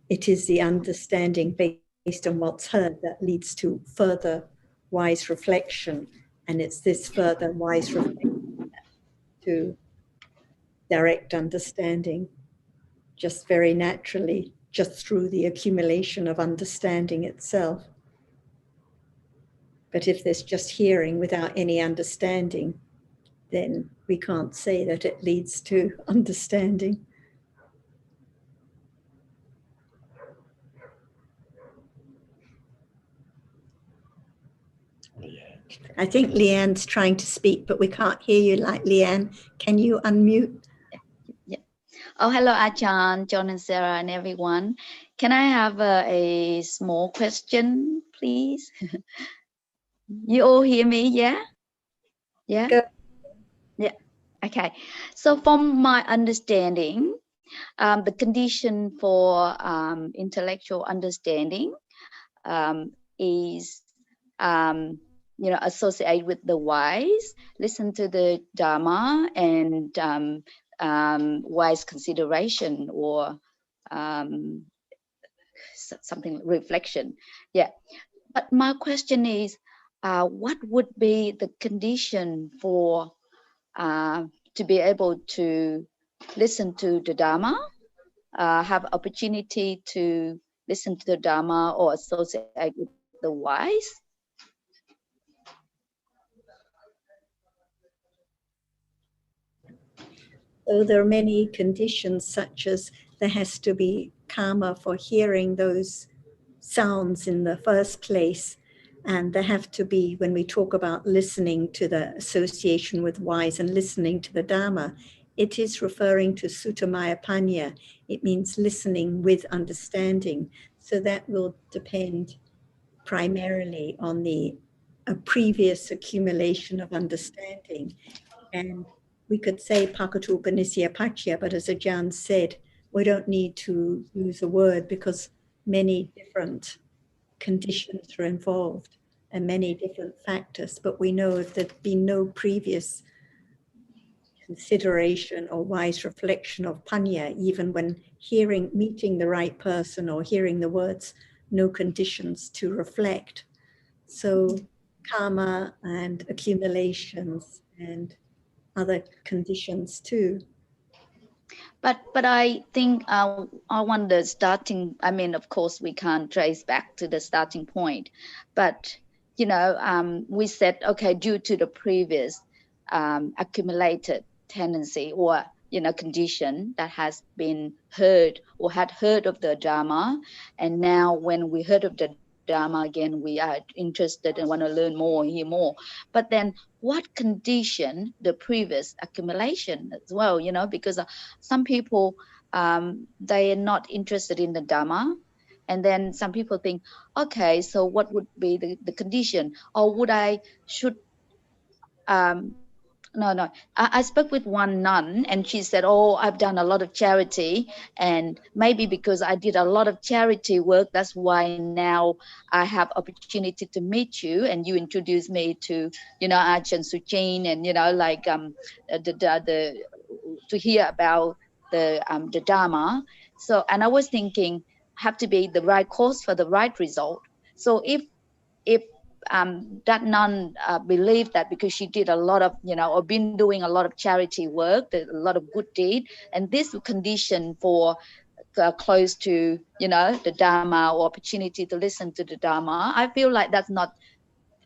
S1: it is the understanding based on what's heard that leads to further wise reflection. And it's this further wise reflection to direct understanding, just very naturally, just through the accumulation of understanding itself. But if there's just hearing without any understanding, then we can't say that it leads to understanding. I think Leanne's trying to speak, but we can't hear you like Leanne. Can you unmute?
S7: Yeah. Oh, hello, Ajahn, John and Sarah and everyone. Can I have a small question, please? You all hear me, yeah? Yeah?
S1: Go.
S7: Yeah, okay. So from my understanding, the condition for intellectual understanding is associate with the wise, listen to the Dhamma, and wise consideration, or something like reflection. Yeah. But my question is, what would be the condition for to be able to listen to the Dhamma, have opportunity to listen to the Dhamma or associate with the wise?
S1: So there are many conditions, such as there has to be karma for hearing those sounds in the first place. And there have to be, when we talk about listening to the association with wise and listening to the Dhamma, it is referring to Suttamaya Panya. It means listening with understanding. So that will depend primarily on a previous accumulation of understanding. And we could say Pakatu Panisya Pachya, but as Ajahn said, we don't need to use a word because many different conditions are involved and many different factors. But we know if there'd been no previous consideration or wise reflection of Panya, even when meeting the right person or hearing the words, no conditions to reflect. So karma and accumulations and other conditions too.
S7: But I think I want the starting. I mean, of course, we can't trace back to the starting point, but we said, okay, due to the previous accumulated tendency or condition that has been heard or had heard of the Dhamma, and now when we heard of the Dharma again, we are interested and want to learn more, hear more. But then what condition the previous accumulation as well, you know, because some people, they are not interested in the Dharma. And then some people think, okay, so what would be the condition? Or should, no. I spoke with one nun and she said, oh, I've done a lot of charity. And maybe because I did a lot of charity work, that's why now I have opportunity to meet you. And you introduced me to, you know, Ajahn Suchin and, you know, like to hear about the Dharma. So, and I was thinking, have to be the right cause for the right result. So if that nun believed that because she did a lot of, you know, or been doing a lot of charity work, a lot of good deed, and this condition for close to, you know, the Dharma or opportunity to listen to the Dharma, I feel like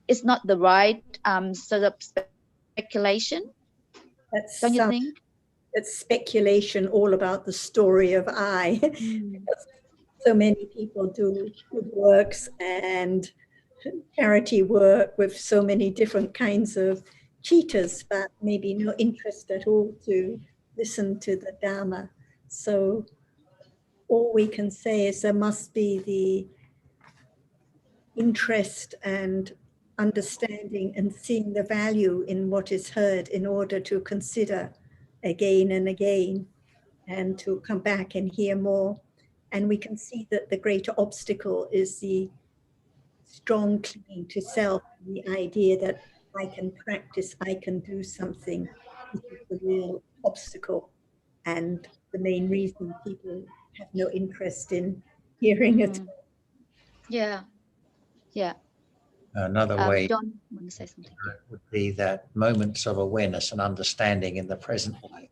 S7: it's not the right sort of speculation. Don't you think?
S1: It's speculation all about the story of I. So many people do good works and charity work with so many different kinds of cheetahs, but maybe no interest at all to listen to the Dharma. So all we can say is there must be the interest and understanding and seeing the value in what is heard in order to consider again and again and to come back and hear more. And we can see that the greater obstacle is the strong clinging to self, the idea that I can practice, I can do something. This is the real obstacle and the main reason people have no interest in hearing it.
S7: Yeah.
S5: Another way
S7: John, want to say something?
S5: would be that moments of awareness and understanding in the present life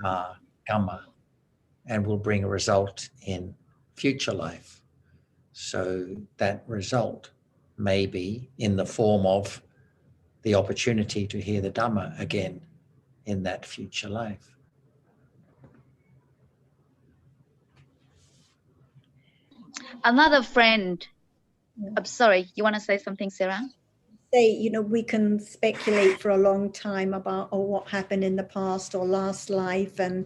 S5: are Dhamma and will bring a result in future life. So that result may be in the form of the opportunity to hear the Dhamma again in that future life.
S7: Another friend, I'm sorry, you want to say something, Sarah?
S1: Say, you know, we can speculate for a long time about what happened in the past or last life and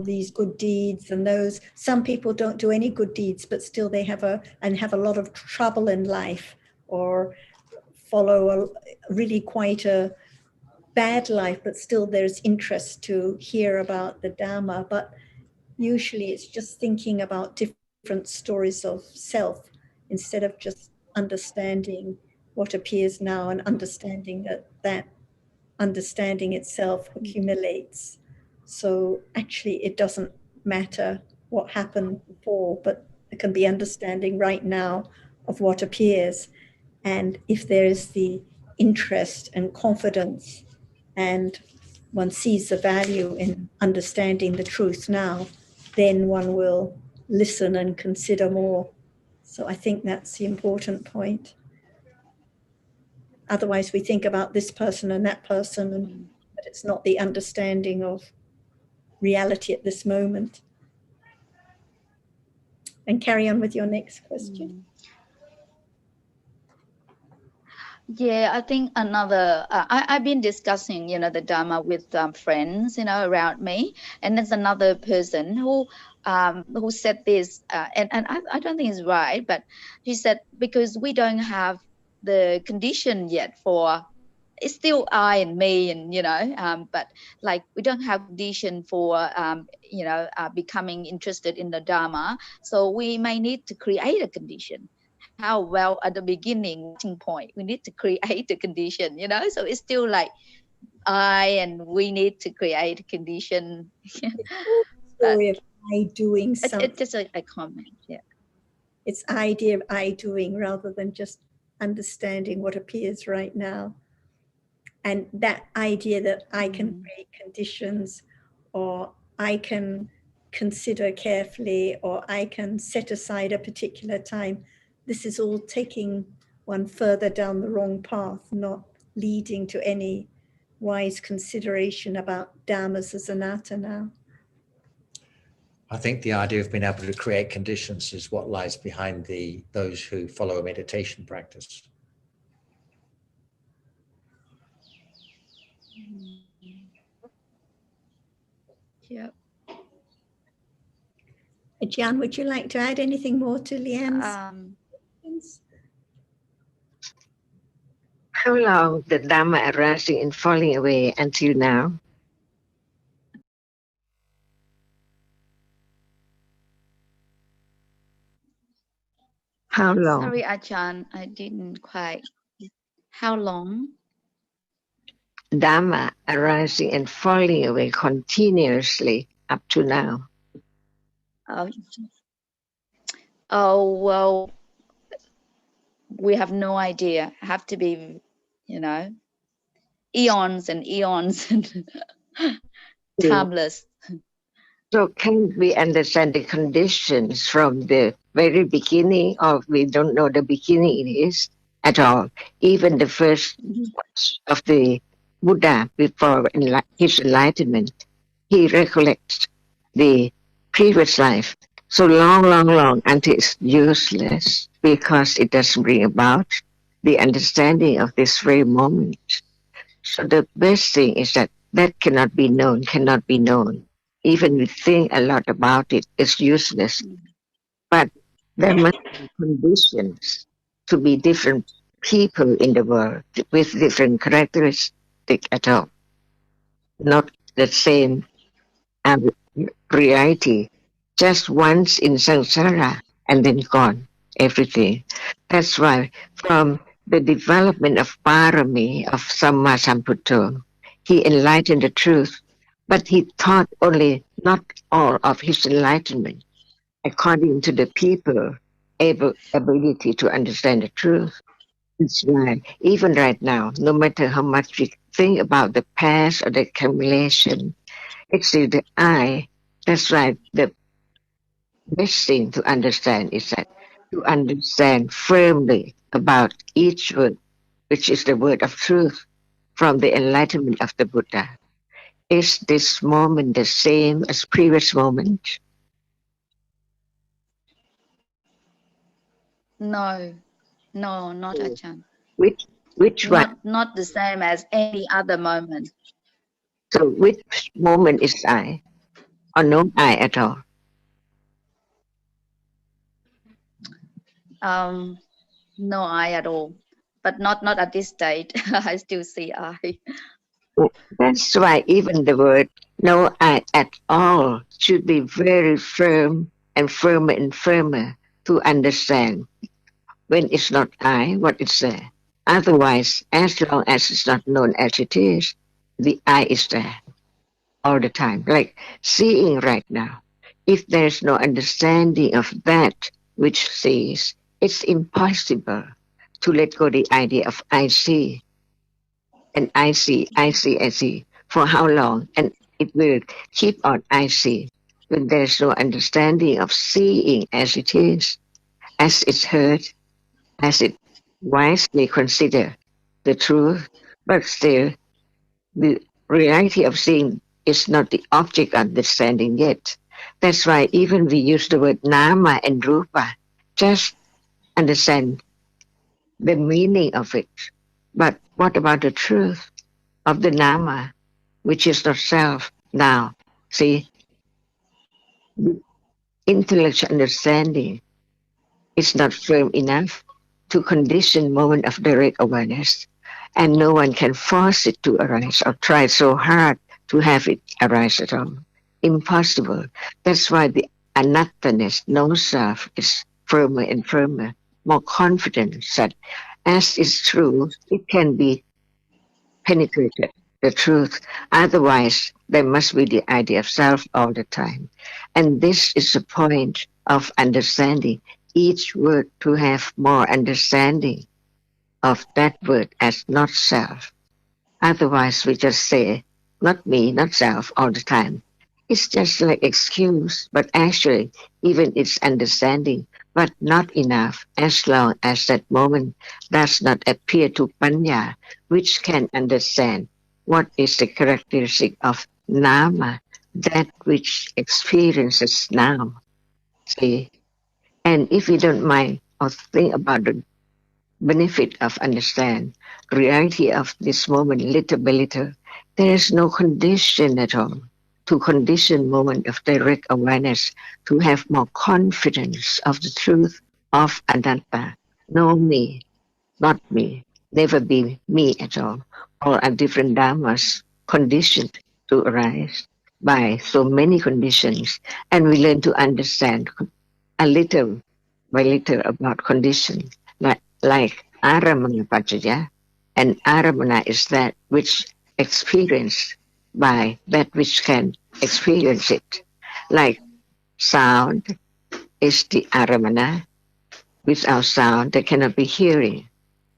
S1: these good deeds and those. Some people don't do any good deeds, but still they have a lot of trouble in life or follow really quite a bad life, but still there's interest to hear about the Dharma. But usually it's just thinking about different stories of self instead of just understanding what appears now and understanding that understanding itself accumulates. So actually it doesn't matter what happened before, but there can be understanding right now of what appears. And if there is the interest and confidence and one sees the value in understanding the truth now, then one will listen and consider more. So I think that's the important point. Otherwise, we think about this person and that person, but it's not the understanding of reality at this moment. And carry on with your next question.
S7: Yeah, I think another, I've been discussing, you know, the Dharma with friends, you know, around me. And there's another person who said this, and I don't think it's right, but she said, because we don't have the condition yet for, it's still I and me and, you know, but like we don't have condition for, you know, becoming interested in the Dharma. So we may need to create a condition. How well at the beginning point we need to create a condition, you know, so it's still like I and we need to create a condition.
S1: Story of I doing something.
S7: It's just a comment. Yeah,
S1: it's idea of I doing rather than just understanding what appears right now. And that idea that I can create conditions, or I can consider carefully, or I can set aside a particular time, this is all taking one further down the wrong path, not leading to any wise consideration about dhammas as anatta now.
S5: I think the idea of being able to create conditions is what lies behind those who follow a meditation practice.
S7: Yeah.
S1: Ajahn, would you like to add anything more to Leanne's questions?
S4: How long the Dhamma arising and falling away until now? How long?
S7: Sorry, Ajahn, I didn't quite. How long?
S4: Dhamma arising and falling away continuously up to now.
S7: Oh, well, we have no idea. Have to be, you know, eons and eons and timeless.
S4: So can we understand the conditions from the very beginning, or we don't know the beginning is at all? Even the first of the Buddha before his enlightenment, he recollects the previous life so long until it's useless because it doesn't bring about the understanding of this very moment. So the best thing is that cannot be known, cannot be known. Even we think a lot about it, it's useless. But there must be conditions to be different people in the world with different characteristics at all, not the same reality. Just once in samsara and then gone, everything. That's why from the development of parami of Samma Sambuddho, he enlightened the truth, but he taught only not all of his enlightenment according to the people ability to understand the truth. That's why even right now, no matter how much we think about the past or the accumulation, it's still the I. That's right. The best thing to understand is that to understand firmly about each word, which is the word of truth from the enlightenment of the Buddha. Is this moment the same as previous moment?
S7: No, not Ajahn.
S4: Which one?
S7: Not the same as any other moment.
S4: So which moment is I? Or no I at all?
S7: No I at all, but not at this state. I still see I.
S4: That's why even the word no I at all should be very firm and firmer to understand. When it's not I, what is there? Otherwise, as long as it's not known as it is, the I is there all the time. Like seeing right now. If there's no understanding of that which sees, it's impossible to let go the idea of I see. And I see. For how long? And it will keep on I see. When there's no understanding of seeing as it is, as it's heard, as it wisely consider the truth, but still the reality of seeing is not the object of understanding yet. That's why even we use the word nama and rupa, just understand the meaning of it. But what about the truth of the nama, which is not self now? See, the intellectual understanding is not firm enough to condition moment of direct awareness, and no one can force it to arise or try so hard to have it arise at all. Impossible. That's why the anattanness, no self, is firmer and firmer, more confident that as is true, it can be penetrated, the truth. Otherwise, there must be the idea of self all the time. And this is the point of understanding each word, to have more understanding of that word as not self. Otherwise, we just say, not me, not self all the time. It's just like excuse, but actually, even it's understanding, but not enough as long as that moment does not appear to Panya, which can understand what is the characteristic of Nama, that which experiences now. See? And if we don't mind or think about the benefit of understand reality of this moment little by little, there is no condition at all to condition moment of direct awareness to have more confidence of the truth of anatta. No me, not me, never be me at all. All are different dharmas conditioned to arise by so many conditions, and we learn to understand a little by little about condition, like aramana pacaya, and aramana is that which experienced by that which can experience it. Like sound is the aramana. Without sound, there cannot be hearing.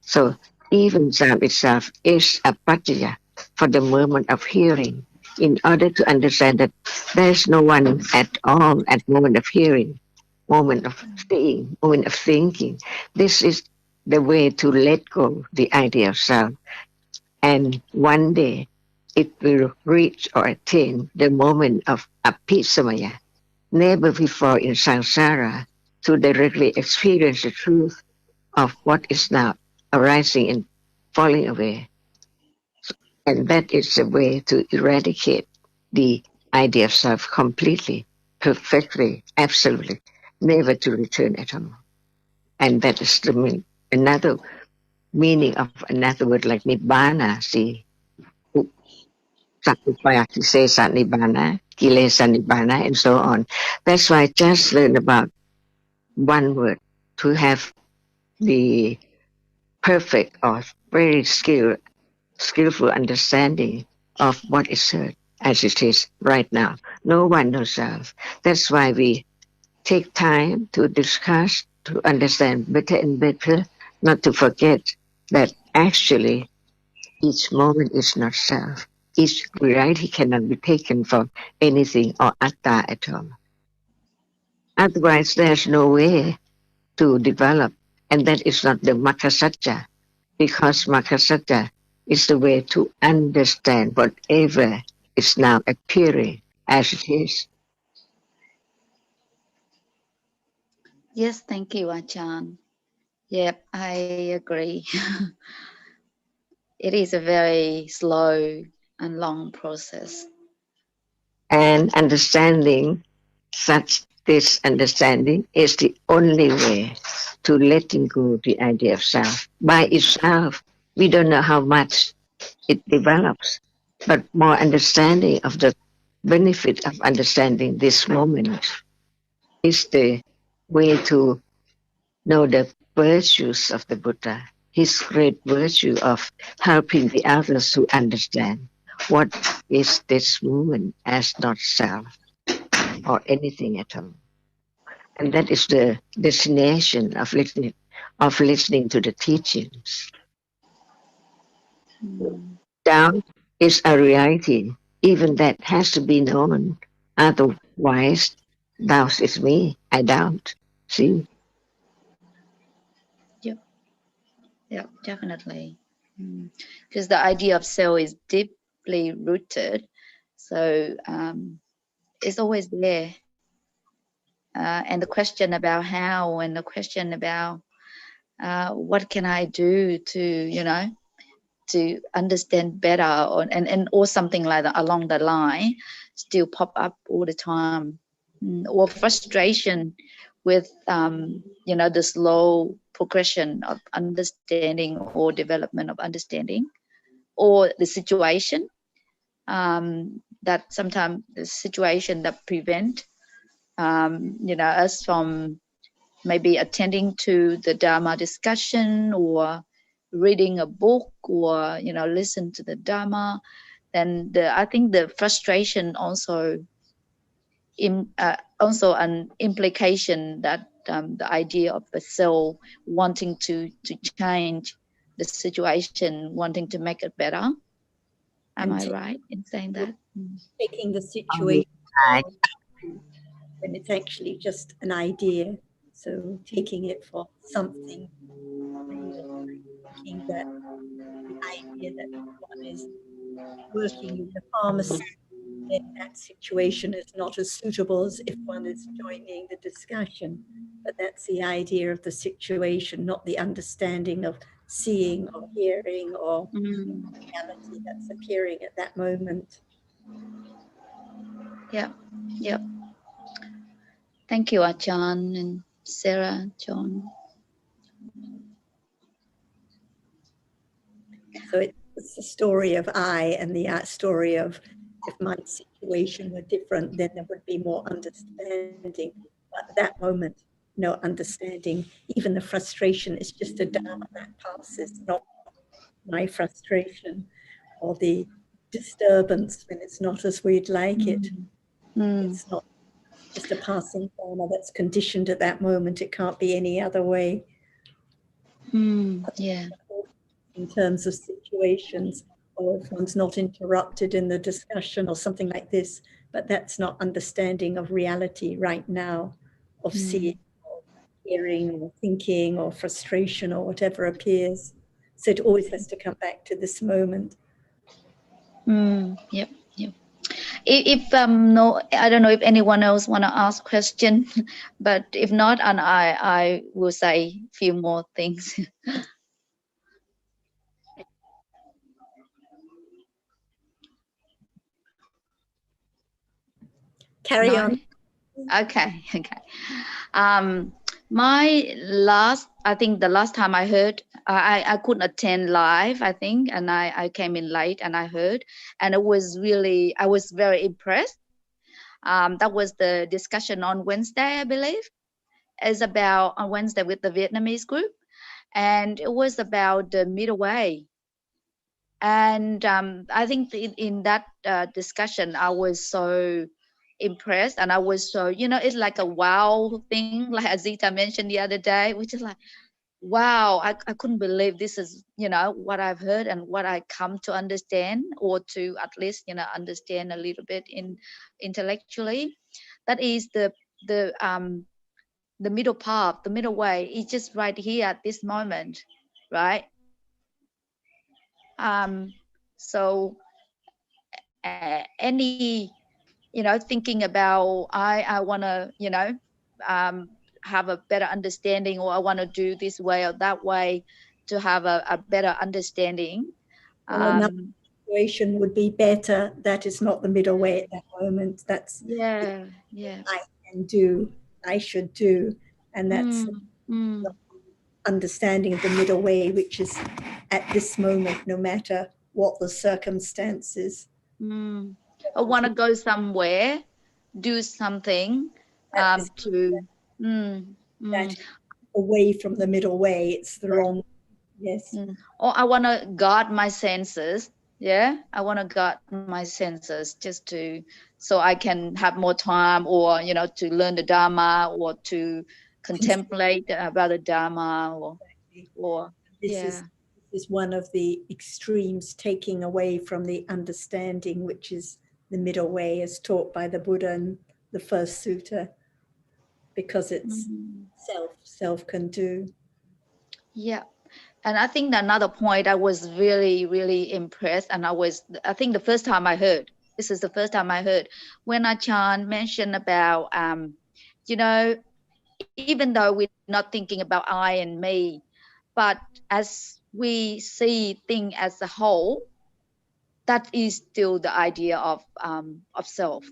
S4: So even sound itself is a pacaya for the moment of hearing. In order to understand that there is no one at all at moment of hearing, moment of seeing, moment of thinking. This is the way to let go the idea of self. And one day it will reach or attain the moment of apisamaya. Never before in samsara to directly experience the truth of what is now arising and falling away. And that is the way to eradicate the idea of self completely, perfectly, absolutely, never to return at all. And that is the another meaning of another word like nibbana. See, Sakupayati says nibbana, kilesa nibbana, and so on. That's why I just learned about one word to have the perfect or very skillful understanding of what is heard as it is right now. No one knows self. That's why we take time to discuss, to understand better and better, not to forget that actually each moment is not self. Each reality cannot be taken for anything or atta at all. Otherwise, there's no way to develop, and that is not the Makasatcha, because Makasatcha is the way to understand whatever is now appearing as it is.
S7: Yes, thank you, Ajahn. Yep, I agree. It is a very slow and long process.
S4: And understanding such this understanding is the only way to letting go the idea of self. By itself, we don't know how much it develops, but more understanding of the benefit of understanding this moment is the way to know the virtues of the Buddha, his great virtue of helping the others to understand what is this moment as not self or anything at all. And that is the destination of listening to the teachings.
S7: Mm.
S4: Doubt is a reality, even that has to be known. Otherwise, doubt is me. I doubt. See?
S7: Yep, yep, definitely. Because the idea of self is deeply rooted, so it's always there. And the question about how, and the question about what can I do to, to understand better, or something like that along the line, still pop up all the time. Or frustration with, the slow progression of understanding or development of understanding, or the situation that sometimes the situation that prevent, us from maybe attending to the Dharma discussion, or reading a book, or listen to the Dharma. Then I think the frustration also also an implication that the idea of the soul wanting to change the situation, wanting to make it better. Am I right in saying that?
S1: Taking the situation
S4: Right.
S1: when it's actually just an idea. So taking it for something real, thinking that the idea that one is working in the pharmacy then that situation is not as suitable as if one is joining the discussion. But that's the idea of the situation, not the understanding of seeing or hearing or reality that's appearing at that moment.
S7: Yeah, yeah. Thank you, Ajahn and Sarah, John.
S1: So it's the story of I and the story of if my situation were different, then there would be more understanding. But at that moment, no understanding. Even the frustration is just a Dharma that passes, not my frustration or the disturbance when it's not as we'd like it. It's not just a passing Dharma that's conditioned at that moment. It can't be any other way.
S7: Yeah.
S1: In terms of situations, or if one's not interrupted in the discussion or something like this, but that's not understanding of reality right now, of seeing or hearing or thinking or frustration or whatever appears. So it always has to come back to this moment.
S7: Yep, yep. If no, I don't know if anyone else want to ask question, but if not, and I will say a few more things.
S1: Carry on.
S7: Okay, okay. My last, I think the last time I heard, I couldn't attend live, I think, and I came in late and I heard, and it was really, I was very impressed. That was the discussion on Wednesday, I believe. It's about on Wednesday with the Vietnamese group, and it was about the middle way. And I think in that discussion, I was so impressed, and I was so, you know, it's like a wow thing, like Azita mentioned the other day, which is like, wow, I couldn't believe this is, you know, what I've heard and what I come to understand, or to at least, you know, understand a little bit intellectually. That is the middle path, the middle way. It's just right here at this moment, right? So any, you know, thinking about I want to, you know, have a better understanding, or I want to do this way or that way to have a better understanding.
S1: Another situation would be better. That is not the middle way at that moment. That's
S7: yeah.
S1: I can do, I should do, and that's understanding of the middle way, which is at this moment, no matter what the circumstances.
S7: I want to go somewhere, do something
S1: that away from the middle way. It's the wrong. Yes.
S7: Or I want to guard my senses. Yeah, I want to guard my senses just to, so I can have more time, or, you know, to learn the Dharma, or to contemplate about the Dharma, or
S1: this is one of the extremes, taking away from the understanding, which is the middle way as taught by the Buddha in the first sutta, because it's self can do.
S7: Yeah. And I think another point, I was really, really impressed. And I think the first time I heard, this is the first time I heard, when Ajahn mentioned about, you know, even though we're not thinking about I and me, but as we see things as a whole, that is still the idea of self.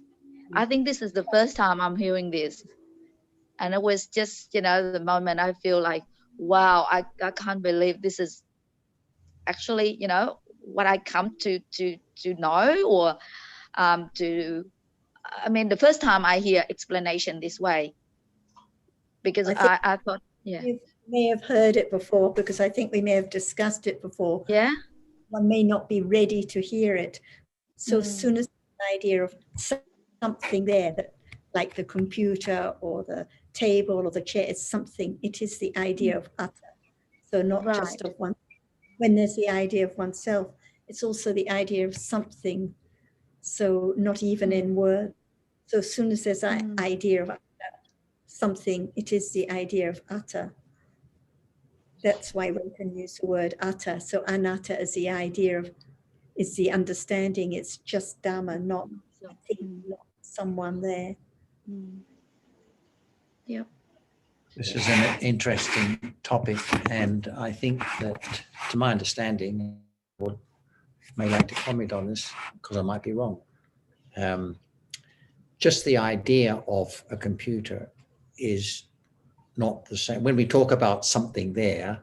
S7: I think this is the first time I'm hearing this. And it was just, you know, the moment I feel like, wow, I can't believe this is actually, you know, what I come to know, or I mean, the first time I hear explanation this way, because I thought, yeah.
S1: You may have heard it before, because I think we may have discussed it before.
S7: Yeah.
S1: One may not be ready to hear it. So as soon as the idea of something there, that like the computer or the table or the chair, is something, it is the idea of utter. So not just of one. When there's the idea of oneself, it's also the idea of something. So not even in words. So as soon as there's an idea of something, it is the idea of utter. That's why one can use the word utter. So anatta is the idea of, is the understanding. It's just Dhamma, not I think someone there.
S7: Yep.
S5: This is an interesting topic, and I think that, to my understanding, I may like to comment on this because I might be wrong. Just the idea of a computer is not the same. When we talk about something there,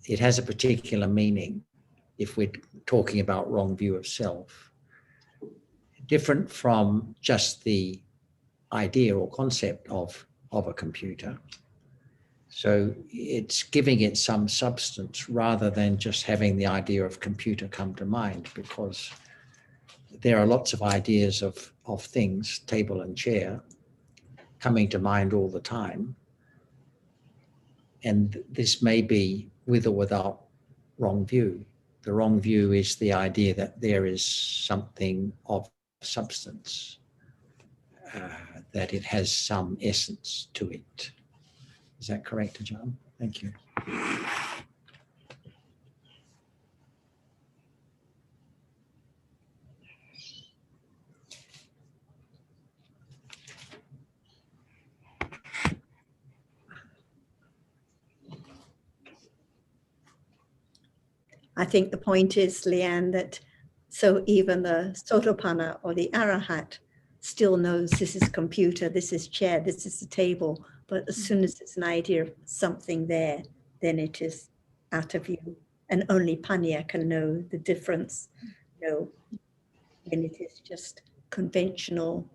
S5: it has a particular meaning if we're talking about wrong view of self. Different from just the idea or concept of a computer. So it's giving it some substance rather than just having the idea of computer come to mind, because there are lots of ideas of things, table and chair, coming to mind all the time. And this may be with or without wrong view. The wrong view is the idea that there is something of substance, that it has some essence to it. Is that correct, Ajahn? Thank you.
S1: I think the point is, Leanne, that so even the Sotapanna or the Arahat still knows this is computer, this is chair, this is the table. But as soon as it's an idea of something there, then it is out of view. And only Panya can know the difference, you know, when it is just conventional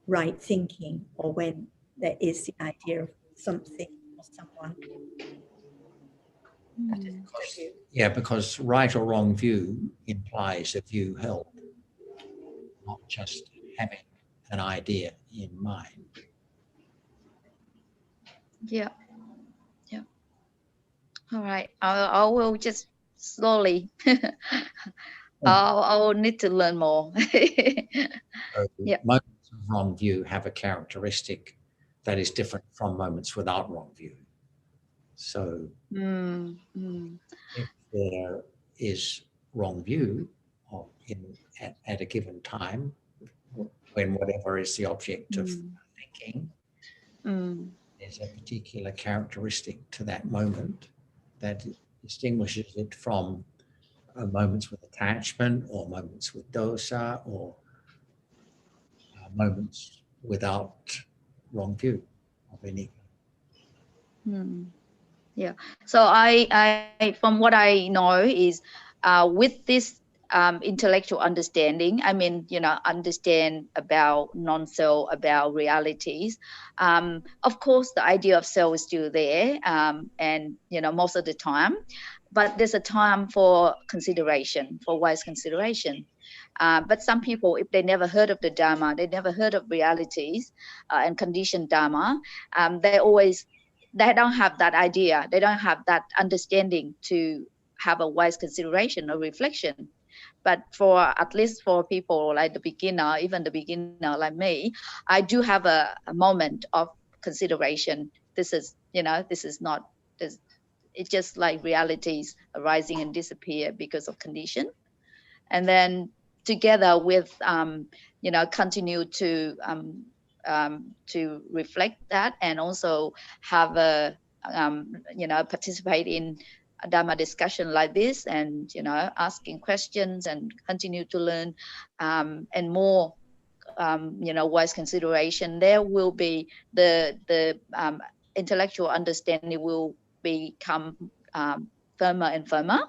S1: right thinking, or when there is the idea of something or someone. That is the view.
S5: Yeah, because right or wrong view implies a view held, not just having an idea in mind.
S7: Yeah. Yeah. All right. I will just slowly. I'll need to learn more.
S5: So
S7: Yeah.
S5: moments of wrong view have a characteristic that is different from moments without wrong view. So if there is wrong view at a given time, when whatever is the object of thinking, there's a particular characteristic to that moment that distinguishes it from moments with attachment, or moments with dosa, or moments without wrong view of any.
S7: Yeah. So I from what I know is with this intellectual understanding, I mean, you know, understand about non-self, about realities. Of course, the idea of self is still there, and you know, most of the time, but there's a time for consideration, for wise consideration. But some people, if they never heard of the Dharma, they never heard of realities and conditioned Dharma, they don't have that idea. They don't have that understanding to have a wise consideration or reflection. But for at least for people like the beginner, even the beginner like me, I do have a moment of consideration. This is, you know, this is not this. It's just like realities arising and disappear because of condition, and then together with you know, continue to reflect that, and also have a you know, participate in a Dharma discussion like this, and you know, asking questions and continue to learn, and more you know, wise consideration. There will be the intellectual understanding will become firmer and firmer,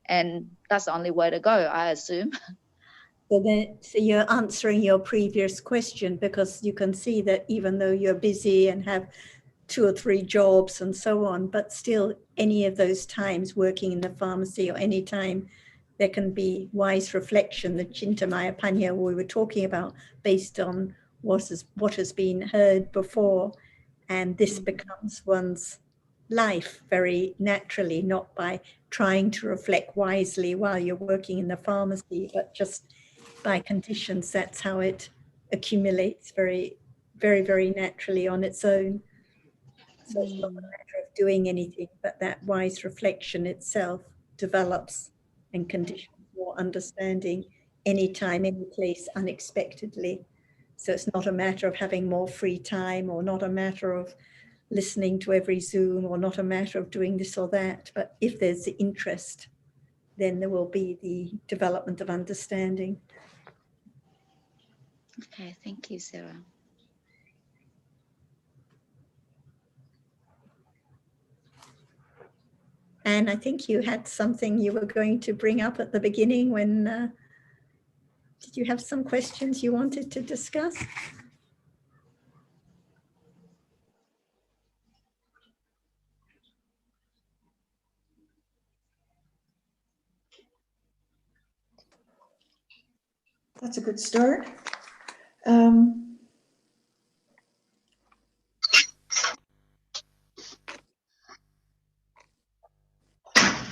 S7: and that's the only way to go, I assume.
S1: So you're answering your previous question, because you can see that even though you're busy and have 2 or 3 jobs and so on, but still any of those times working in the pharmacy, or any time there can be wise reflection, the Chintamaya Panya we were talking about, based on what has been heard before. And this becomes one's life very naturally, not by trying to reflect wisely while you're working in the pharmacy, but just by conditions. That's how it accumulates very, very, very naturally on its own. So it's not a matter of doing anything, but that wise reflection itself develops and conditions more understanding anytime, any place, unexpectedly. So it's not a matter of having more free time, or not a matter of listening to every Zoom, or not a matter of doing this or that. But if there's the interest, then there will be the development of understanding.
S7: Okay, thank you, Sarah.
S1: And I think you had something you were going to bring up at the beginning when, did you have some questions you wanted to discuss?
S2: That's a good start.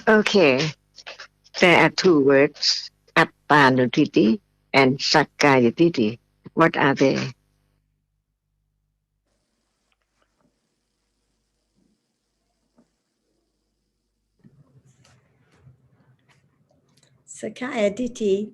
S4: Okay, there are two words, Attanutiti and Sakkayatiti. What are they?
S1: Sakkaya Ditthi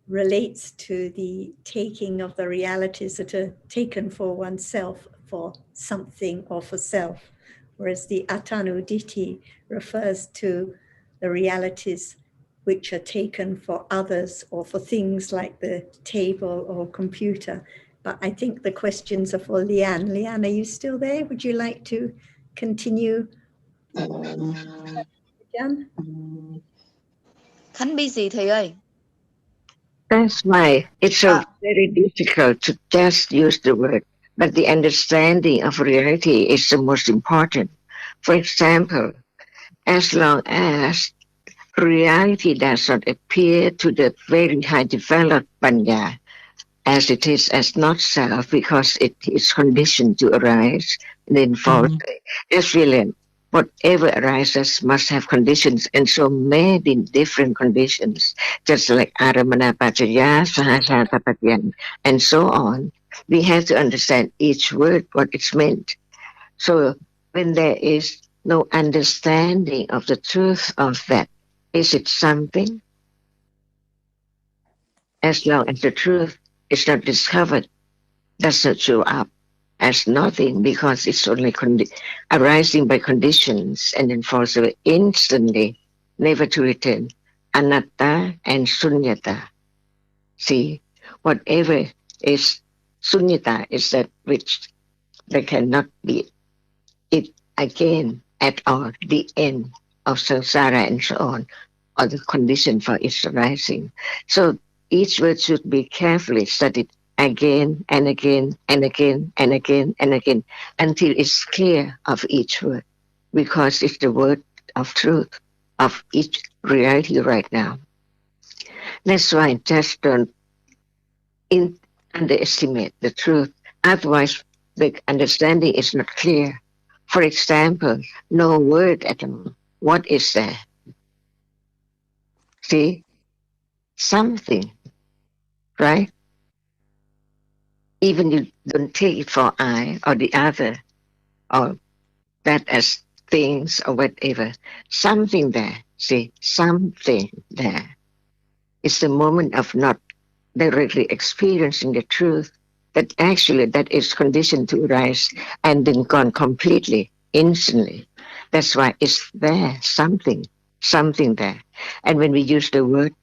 S1: relates to the taking of the realities that are taken for oneself, for something, or for self, whereas the Attanuditi refers to the realities which are taken for others or for things like the table or computer. But I think the questions are for Lian. Lian, are you still there? Would you like to continue? Jan?
S7: Khánh busy thầy ơi.
S4: That's why it's so very difficult to just use the word, but the understanding of reality is the most important. For example, as long as reality does not appear to the very high developed panya, as it is as not self, because it is conditioned to arise, then falsely. As really, whatever arises must have conditions, and so many different conditions, just like Aramana Pachaya, Sahasata Patyan, and so on. We have to understand each word, what it's meant. So when there is no understanding of the truth of that, is it something? As long as the truth is not discovered, does not show up as nothing, because it's only arising by conditions and then falls away instantly, never to return. Anatta and sunyata. See, whatever is sunyata is that which there cannot be it again at all, the end of samsara and so on, or the condition for its arising. So each word should be carefully studied again and again and again and again and again until it's clear of each word, because it's the word of truth of each reality right now. That's why just don't underestimate the truth. Otherwise, the understanding is not clear. For example, no word at all. What is there? See? Something, right? Even you don't take it for I or the other or that as things or whatever. Something there. See? Something there. It's the moment of not directly experiencing the truth that actually that is conditioned to arise and then gone completely, instantly. That's why it's there, something there. And when we use the word,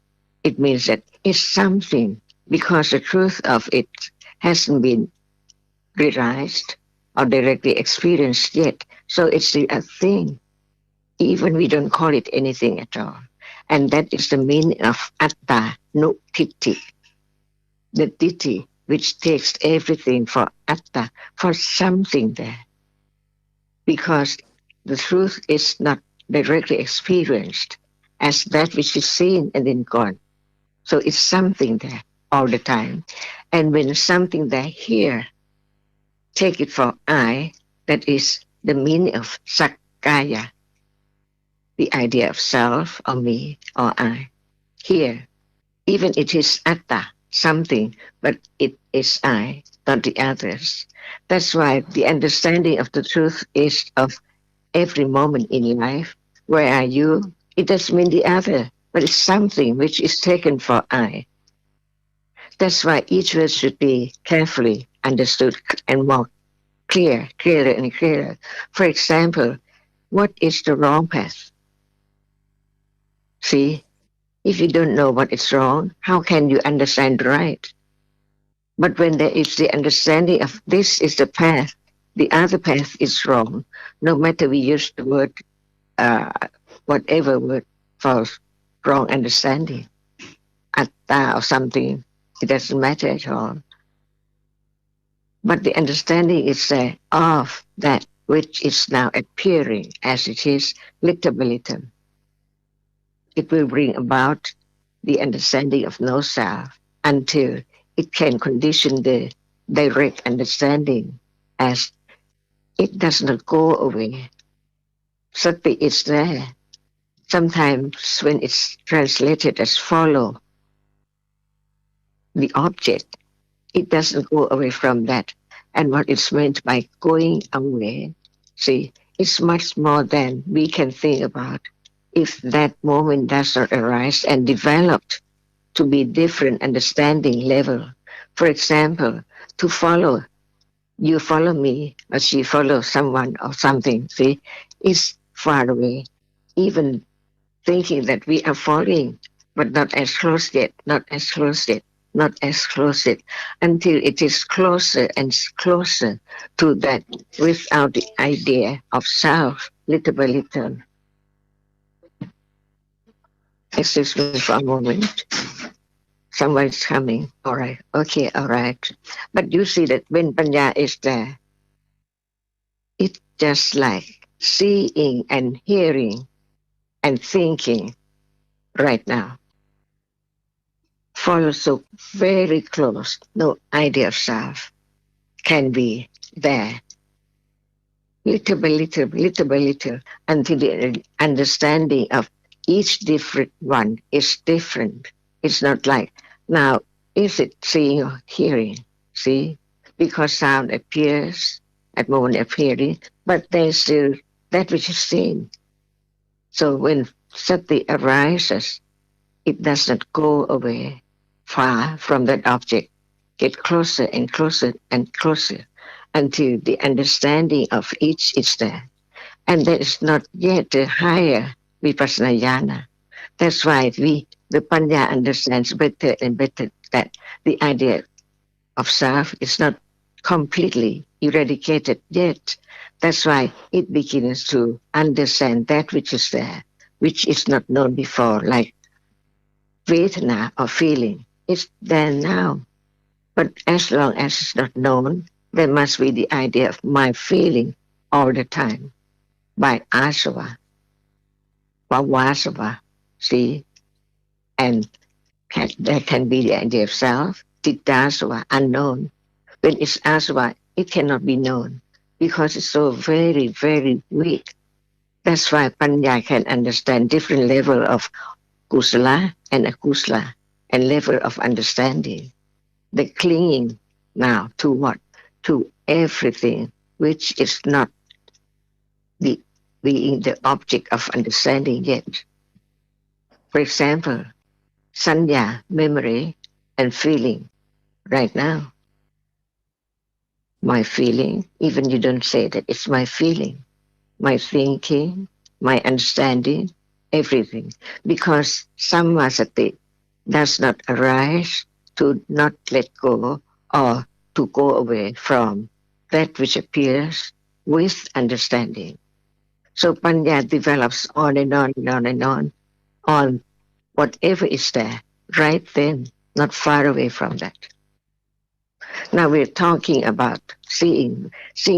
S4: it means that it's something because the truth of it hasn't been realized or directly experienced yet. So it's a thing, even we don't call it anything at all. And that is the meaning of atta nuttiti, the ditthi, which takes everything for atta, for something there. Because the truth is not directly experienced as that which is seen and then gone. So it's something there all the time. And when something there here, take it for I, that is the meaning of sakkaya, the idea of self or me or I. Here, even it is atta, something, but it is I, not the others. That's why the understanding of the truth is of every moment in life. Where are you? It doesn't mean the other, but it's something which is taken for I. That's why each word should be carefully understood and more clearer and clearer. For example, what is the wrong path? See, if you don't know what is wrong, how can you understand right? But when there is the understanding of this is the path, the other path is wrong, no matter we use the word, uh, whatever word for wrong understanding, atta or something, it doesn't matter at all. But the understanding is there of that which is now appearing as it is little by little. It will bring about the understanding of no self until it can condition the direct understanding as it does not go away. Sati is there. Sometimes when it's translated as follow the object, it doesn't go away from that. And what is meant by going away, see, it's much more than we can think about. If that moment does not arise and develop to be different understanding level. For example, to follow, you follow me, or she follows someone or something, see, is far away. Even thinking that we are following, but not as close yet, not as close yet, not as close yet, until it is closer and closer to that without the idea of self, little by little. Excuse me for a moment. Someone's coming. All right. Okay. All right. But you see that when Panya is there, it's just like seeing and hearing and thinking right now. Follow so very close. No idea of self can be there. Little by little, little by little, until the understanding of each different one is different. It's not like, now, is it seeing or hearing? See? Because sound appears at moment of hearing, but there's still that which is seen. So when sati arises, it does not go away far from that object, get closer and closer and closer until the understanding of each is there. And that is not yet the higher vipassana jhana. That's why the Panya understands better and better that the idea of self is not completely eradicated yet. That's why it begins to understand that which is there, which is not known before, like Vedana or feeling. It's there now. But as long as it's not known, there must be the idea of my feeling all the time by asava, vavasava, see? And there can be the idea of self, titasava, unknown. When it's asava, it cannot be known because it's so very, very weak. That's why Panya can understand different level of kusala and akusala and level of understanding. The clinging now to what? To everything which is not the being the object of understanding yet. For example, sanya, memory, and feeling right now. My feeling, even you don't say that, it's my feeling, my thinking, my understanding, everything. Because sammasati does not arise to not let go or to go away from that which appears with understanding. So Panya develops on and on and on and on whatever is there, right then, not far away from that. Now we're talking about seeing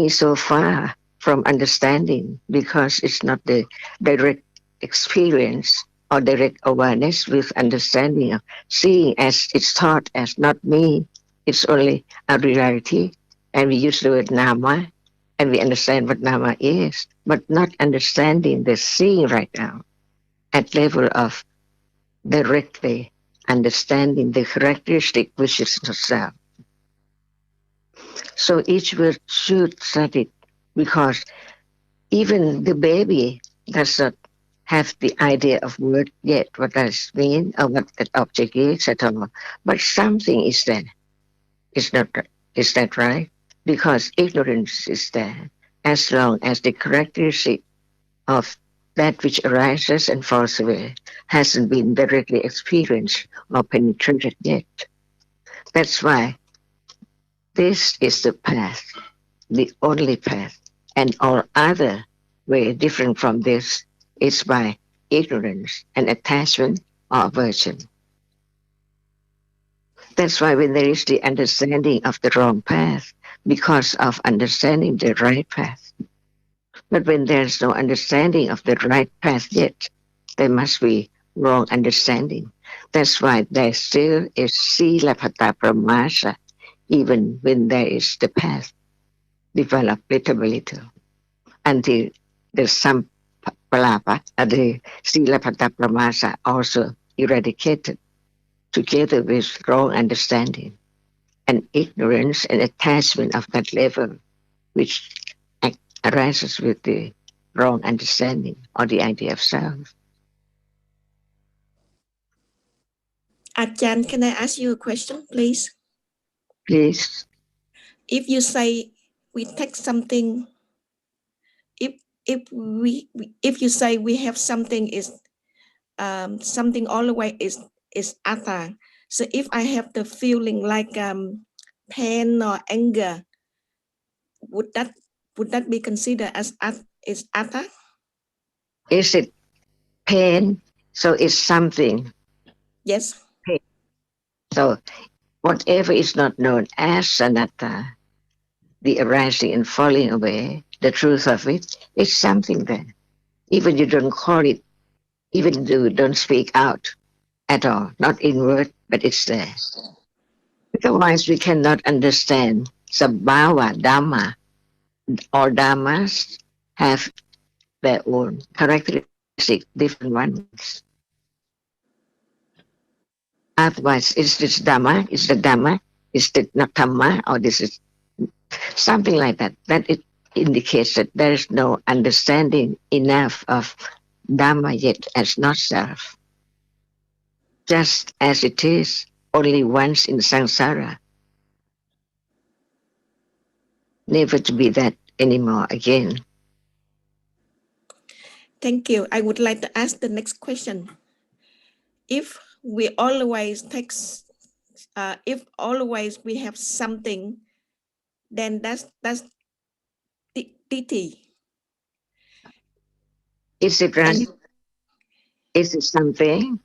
S4: so far from understanding because it's not the direct experience or direct awareness with understanding of seeing as it's taught as not me, it's only a reality. And we use the word nama and we understand what nama is, but not understanding the seeing right now at level of directly understanding the characteristic which is the self. So each word should study because even the baby does not have the idea of word yet, what does it mean, or what that object is at all. But something is there. Is not is that right? Because ignorance is there as long as the characteristic of that which arises and falls away hasn't been directly experienced or penetrated yet. That's why this is the path, the only path, and all other way different from this is by ignorance and attachment or aversion. That's why when there is the understanding of the wrong path, because of understanding the right path. But when there's no understanding of the right path yet, there must be wrong understanding. That's why there still is Silapata Pramasa, even when there is the path developed little by little, until the Sampalapa, the Silapata Pramasa also eradicated together with wrong understanding and ignorance and attachment of that level, which arises with the wrong understanding or the idea of self.
S8: Ajahn, can I ask you a question, please?
S4: Please.
S8: If you say we take something, if you say we have something is something always is atha. So if I have the feeling like pain or anger, would that be considered as is atha?
S4: Is it pain? So it's something.
S8: Yes.
S4: Pain. So whatever is not known as anatta, the arising and falling away, the truth of it, is something there. Even you don't call it, even you don't speak out at all, not in word, but it's there. Otherwise, we cannot understand Sabhava Dhamma. All Dhammas have their own characteristics, different ones. Otherwise, is this Dhamma? Is the Dhamma? Is it not Dhamma? Or this is something like that? That it indicates that there is no understanding enough of Dhamma yet as not self. Just as it is only once in samsara, never to be that anymore again.
S8: Thank you. I would like to ask the next question. If we always take, if always we have something, then that's titi.
S4: Is it right? Is it something?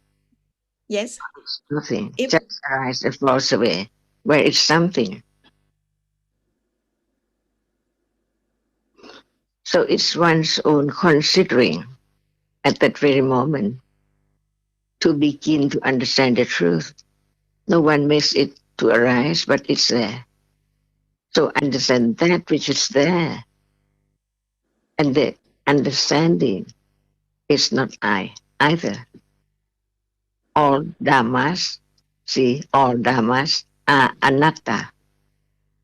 S8: Yes.
S4: It's nothing.
S8: If,
S4: just arise and falls away. Where it's something. So it's one's own considering at that very moment to begin to understand the truth. No one makes it to arise, but it's there. So understand that which is there. And the understanding is not I either. All Dhammas, see, all Dhammas are anatta.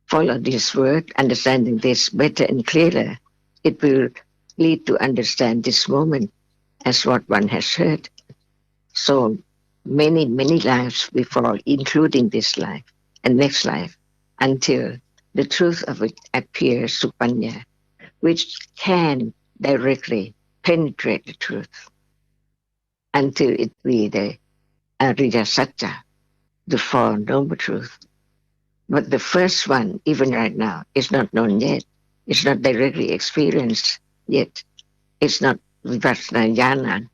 S4: Follow this word, understanding this better and clearer. It will lead to understand this moment as what one has heard. So many, many lives before, including this life and next life, until the truth of it appears to Panya, which can directly penetrate the truth until it be the Ariya Satya, the Four Noble Truth. But the first one, even right now, is not known yet. It's not directly experienced yet. It's not Vipassana Jnana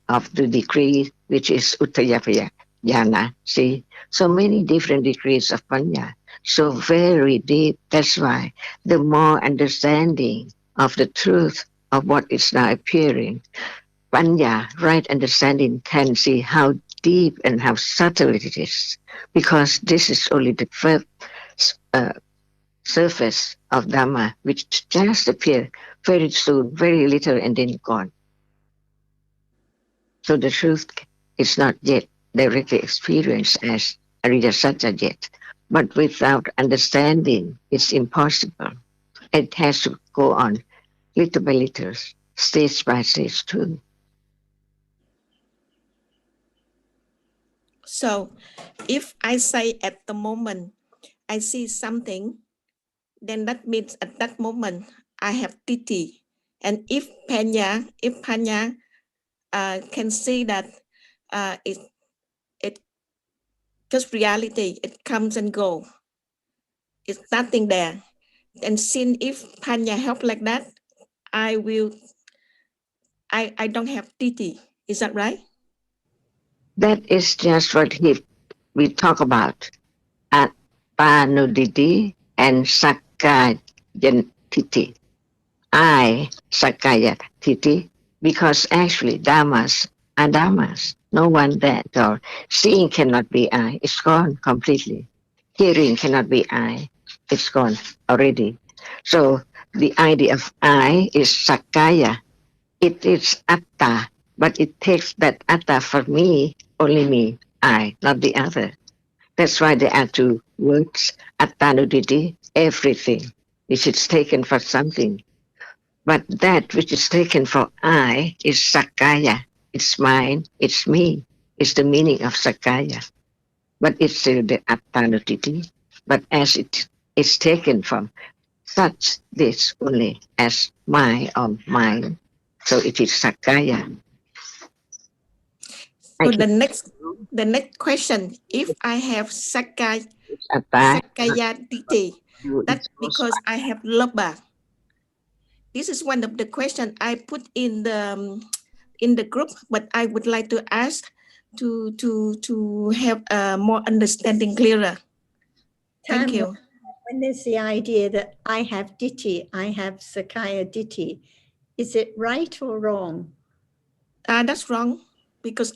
S4: of the degree which is Uttayapaya Jnana. See, so many different degrees of Panya. So very deep. That's why the more understanding of the truth of what is now appearing, Panya, right understanding, can see how deep and how subtle it is. Because this is only the first surface of Dhamma, which just appear very soon, very little, and then gone. So the truth is not yet directly experienced as Ariya Satya yet. But without understanding, it's impossible. It has to go on little by little, stage by stage too.
S8: So if I say at the moment, I see something, then that means at that moment I have titi. And if Panya can see that it just reality, it comes and go. It's nothing there. And since if Panya help like that, I don't have titi. Is that right?
S4: That is just what we talk about. Atpanuditi and Sakayatiti. Sakayatiti, because actually Dhammas are Dhammas. No one that or seeing cannot be I. It's gone completely. Hearing cannot be I. It's gone already. So the idea of I is Sakaya. It is Atta, but it takes that Atta for me, only me, I, not the other. That's why there are two words, Attanuditi, everything, which is taken for something. But that which is taken for I is Sakaya. It's mine, it's me. It's the meaning of Sakaya. But it's still the Attanuditi. But as it is taken from such this only as my or mine. So it is Sakaya.
S8: So the next question, if I have Sakaya Diti, that's because I have Loba. This is one of the questions I put in the group, but I would like to ask to have more understanding clearer. Thank you.
S1: When there's the idea that I have Ditti, I have Sakaya Ditti, is it right or wrong?
S8: That's wrong, because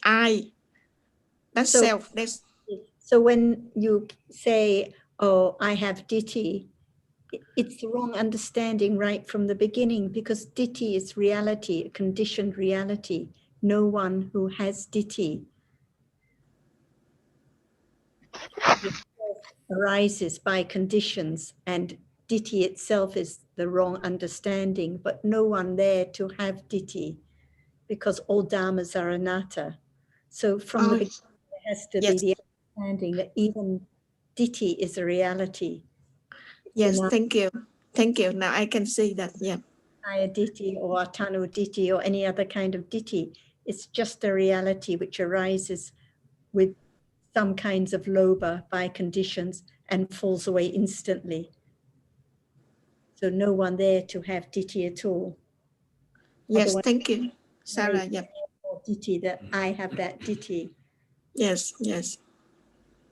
S8: that's self.
S1: So when you say, oh, I have Ditti, it's the wrong understanding right from the beginning, because Ditti is reality, a conditioned reality. No one who has Ditti arises by conditions, and Ditti itself is the wrong understanding, but no one there to have Ditti, because all dhammas are anatta. So from the beginning, there has to be the understanding that even Ditti is a reality.
S8: Yes, thank you. Thank you. Now I can see that, yeah.
S1: Ditti or Atanu Ditti or any other kind of Ditti. It's just a reality which arises with some kinds of loba by conditions and falls away instantly. So no one there to have Ditti at all.
S8: Yes,
S1: otherwise,
S8: thank you, Sarah. Yeah.
S1: Ditti, that I have that Ditti.
S8: Yes, yes.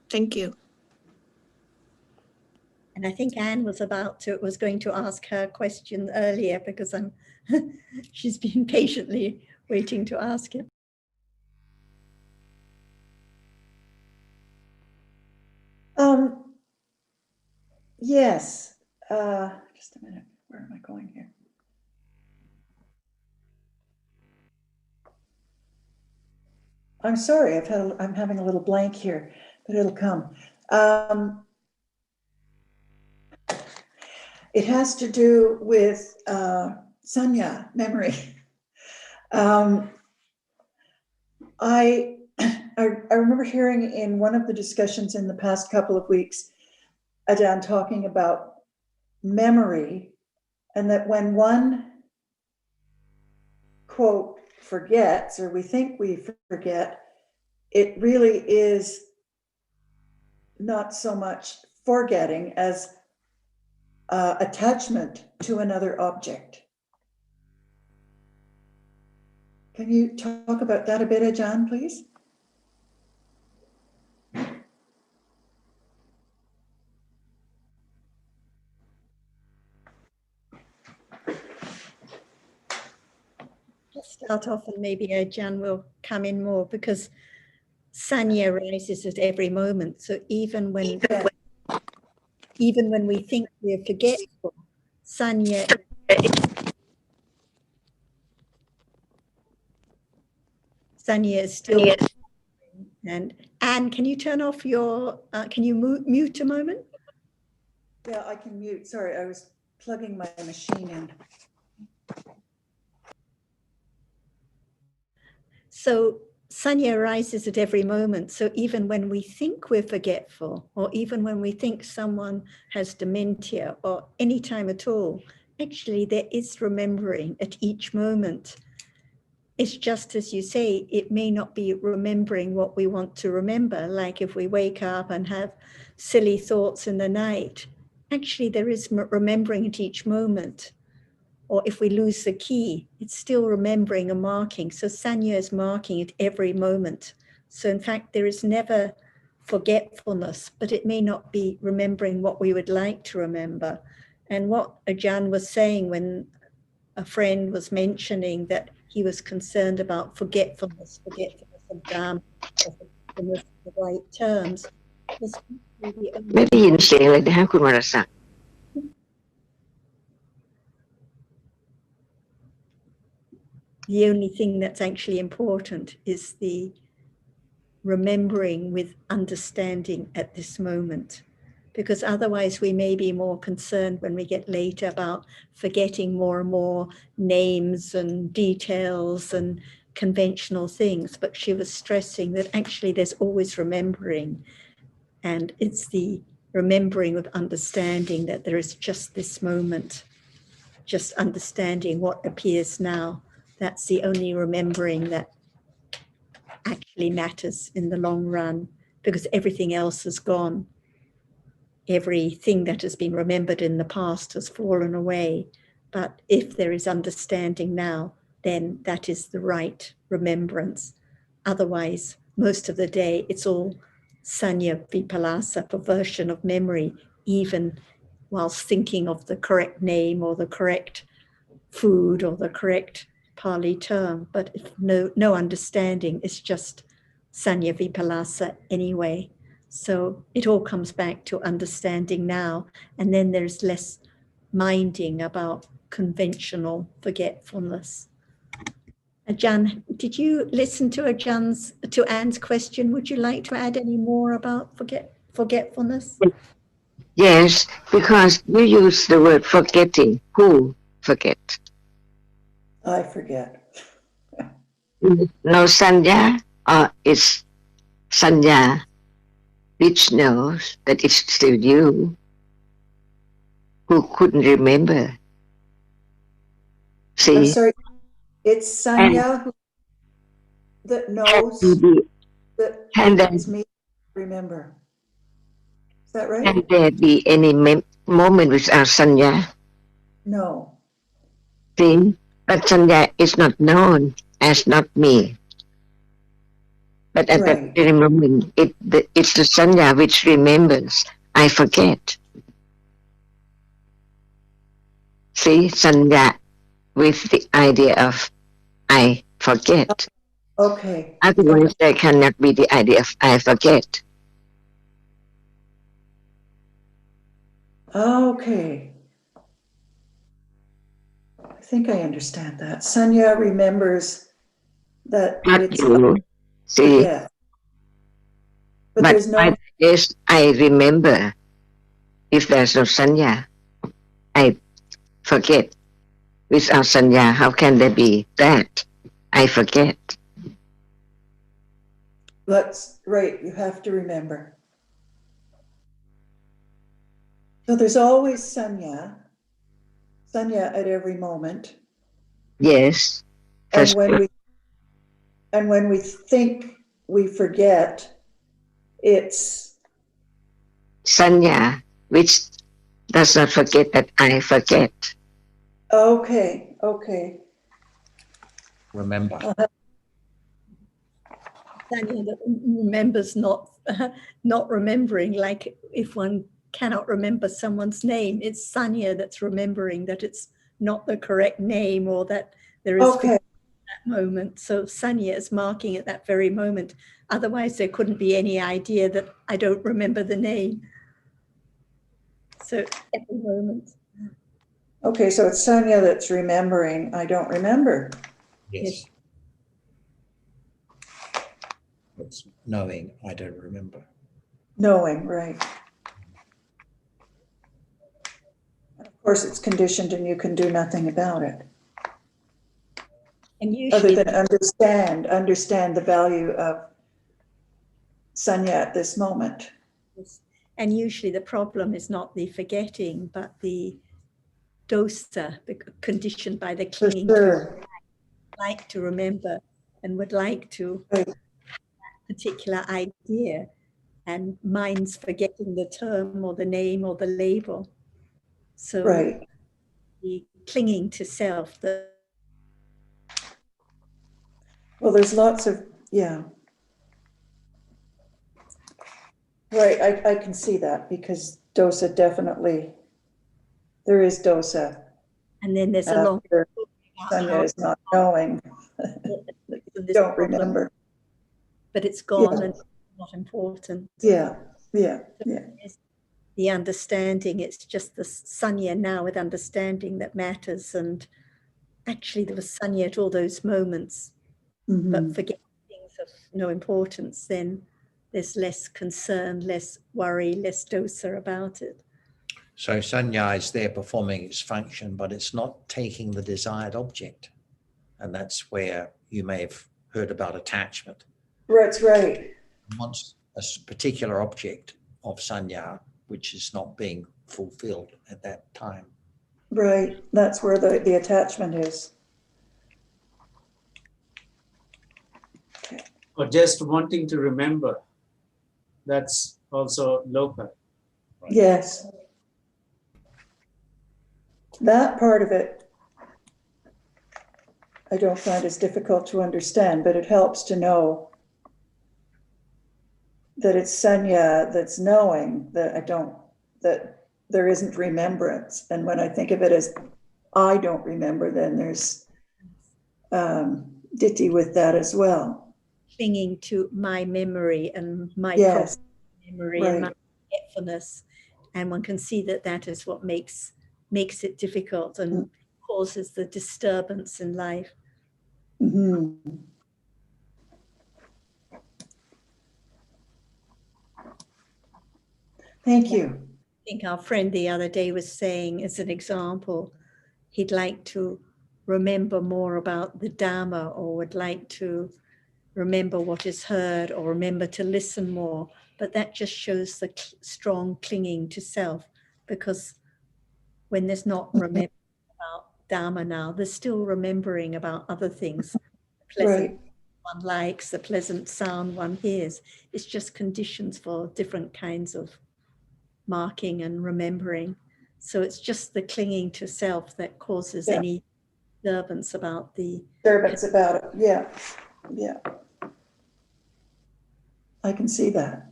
S8: Thank you.
S1: And I think Anne was going to ask her question earlier, because she's been patiently waiting to ask it.
S2: Yes. Just a minute. Where am I going here? I'm sorry. I'm having a little blank here, but it'll come. It has to do with sanya, memory. I remember hearing in one of the discussions in the past couple of weeks, Ajahn talking about memory, and that when one, quote, forgets, or we think we forget, it really is not so much forgetting as attachment to another object. Can you talk about that a bit, Ajahn, please?
S1: I'll start off and maybe Ajahn will come in more, because sanya arises at every moment. So even when we think we're forgetful, sanya is still. And Anne, can you turn off your, can you mute a moment?
S2: Yeah, I can mute. Sorry, I was plugging my machine in.
S1: So Sanya arises at every moment. So even when we think we're forgetful, or even when we think someone has dementia, or any time at all, actually there is remembering at each moment. It's just as you say, it may not be remembering what we want to remember. Like if we wake up and have silly thoughts in the night, actually there is remembering at each moment. Or if we lose the key, it's still remembering and marking. So Sanya is marking at every moment. So in fact, there is never forgetfulness, but it may not be remembering what we would like to remember. And what Ajahn was saying when a friend was mentioning that he was concerned about forgetfulness of Dhamma, or forgetfulness of the right terms, was the
S4: ไม่ได้ยินเสียงเลยนะคะคุณวรศักดิ์
S1: the only thing that's actually important is the remembering with understanding at this moment, because otherwise we may be more concerned when we get later about forgetting more and more names and details and conventional things. But she was stressing that actually there's always remembering, and it's the remembering with understanding that there is just this moment, just understanding what appears now. That's the only remembering that actually matters in the long run, because everything else is gone. Everything that has been remembered in the past has fallen away. But if there is understanding now, then that is the right remembrance. Otherwise, most of the day, it's all sanya vipalasa, perversion of memory, even whilst thinking of the correct name or the correct food or the correct Pali term. But if no understanding, it's just sanya vipalasa anyway. So it all comes back to understanding now, and then there's less minding about conventional forgetfulness. Ajahn, did you listen to Anne's question? Would you like to add any more about forgetfulness?
S4: Yes, because you use the word forgetting. Who forget?
S2: I forget.
S4: No sanya, or it's sanya, which knows that it's still you who couldn't remember. See?
S2: I'm sorry, it's Sanya that knows that it's me. Remember. Is that right?
S4: Can there be any moment without sanya?
S2: No.
S4: See? But sanya is not known as not me. But at that very moment, it's the sanya which remembers. I forget. See, sanya with the idea of I forget.
S2: Okay.
S4: Otherwise, there cannot be the idea of I forget.
S2: Okay. I think I understand that. Sanya remembers that
S4: Not
S2: it's
S4: you. See?
S2: forget. But there's no.
S4: Yes, I remember. If there's no sanya, I forget. Without sanya, how can there be that? I forget.
S2: That's right. You have to remember. So there's always sanya at every moment.
S4: Yes.
S2: And when we think we forget, it's
S4: sanya, which does not forget that I forget.
S2: okay.
S5: Remember.
S1: Sanya that remembers not remembering, like if one cannot remember someone's name, it's sanya that's remembering that it's not the correct name, or that there is that moment. So sanya is marking at that very moment. Otherwise, there couldn't be any idea that I don't remember the name. So every moment.
S2: Okay, so it's sanya that's remembering. I don't remember.
S5: Yes. It's knowing I don't remember.
S2: Knowing, right. Of course, it's conditioned and you can do nothing about it.
S1: And
S2: other
S1: usually,
S2: than understand the value of sanya at this moment.
S1: and usually the problem is not the forgetting, but the dosa, conditioned by the
S2: For
S1: clinging
S2: sure.
S1: to, like to remember and would like to
S2: Right.
S1: particular idea, and mind's forgetting the term or the name or the label. So
S2: Right.
S1: the clinging to self,
S2: Well, there's lots of, yeah. Right, I can see that because dosa definitely, there is dosa.
S1: and then there's a long
S2: After sanya is not knowing,
S1: this
S2: don't
S1: problem,
S2: remember.
S1: but it's gone
S2: Yeah.
S1: and not important.
S2: Yeah, yeah,
S1: So
S2: yeah.
S1: it's the understanding, it's just the sanya now with understanding that matters. And actually there was sanya at all those moments, but forgetting things of no importance, then there's less concern, less worry, less dosa about it.
S5: So sanya is there performing its function, but it's not taking the desired object. And that's where you may have heard about attachment.
S2: That's right.
S5: Wants a particular object of sanya, which is not being fulfilled at that time.
S2: Right, that's where the attachment is.
S6: Or just wanting to remember, that's also loka.
S2: Yes. That part of it, I don't find as difficult to understand, but it helps to know that it's sanya that's knowing that that there isn't remembrance. And when I think of it as I don't remember, then there's ditthi with that as well.
S1: Clinging to my memory and my
S2: Yes,
S1: memory
S2: right.
S1: and my forgetfulness. And one can see that that is what makes it difficult and causes the disturbance in life.
S2: Mm-hmm. Thank you.
S1: I think our friend the other day was saying, as an example, he'd like to remember more about the Dhamma, or would like to remember what is heard, or remember to listen more. But that just shows the strong clinging to self, because when there's not remembering about Dhamma now, there's still remembering about other things. The pleasant
S2: Right.
S1: one likes, the pleasant sound one hears. It's just conditions for different kinds of marking and remembering. So it's just the clinging to self that causes any disturbance about the
S2: Disturbance about it. Yeah. Yeah. I can see that.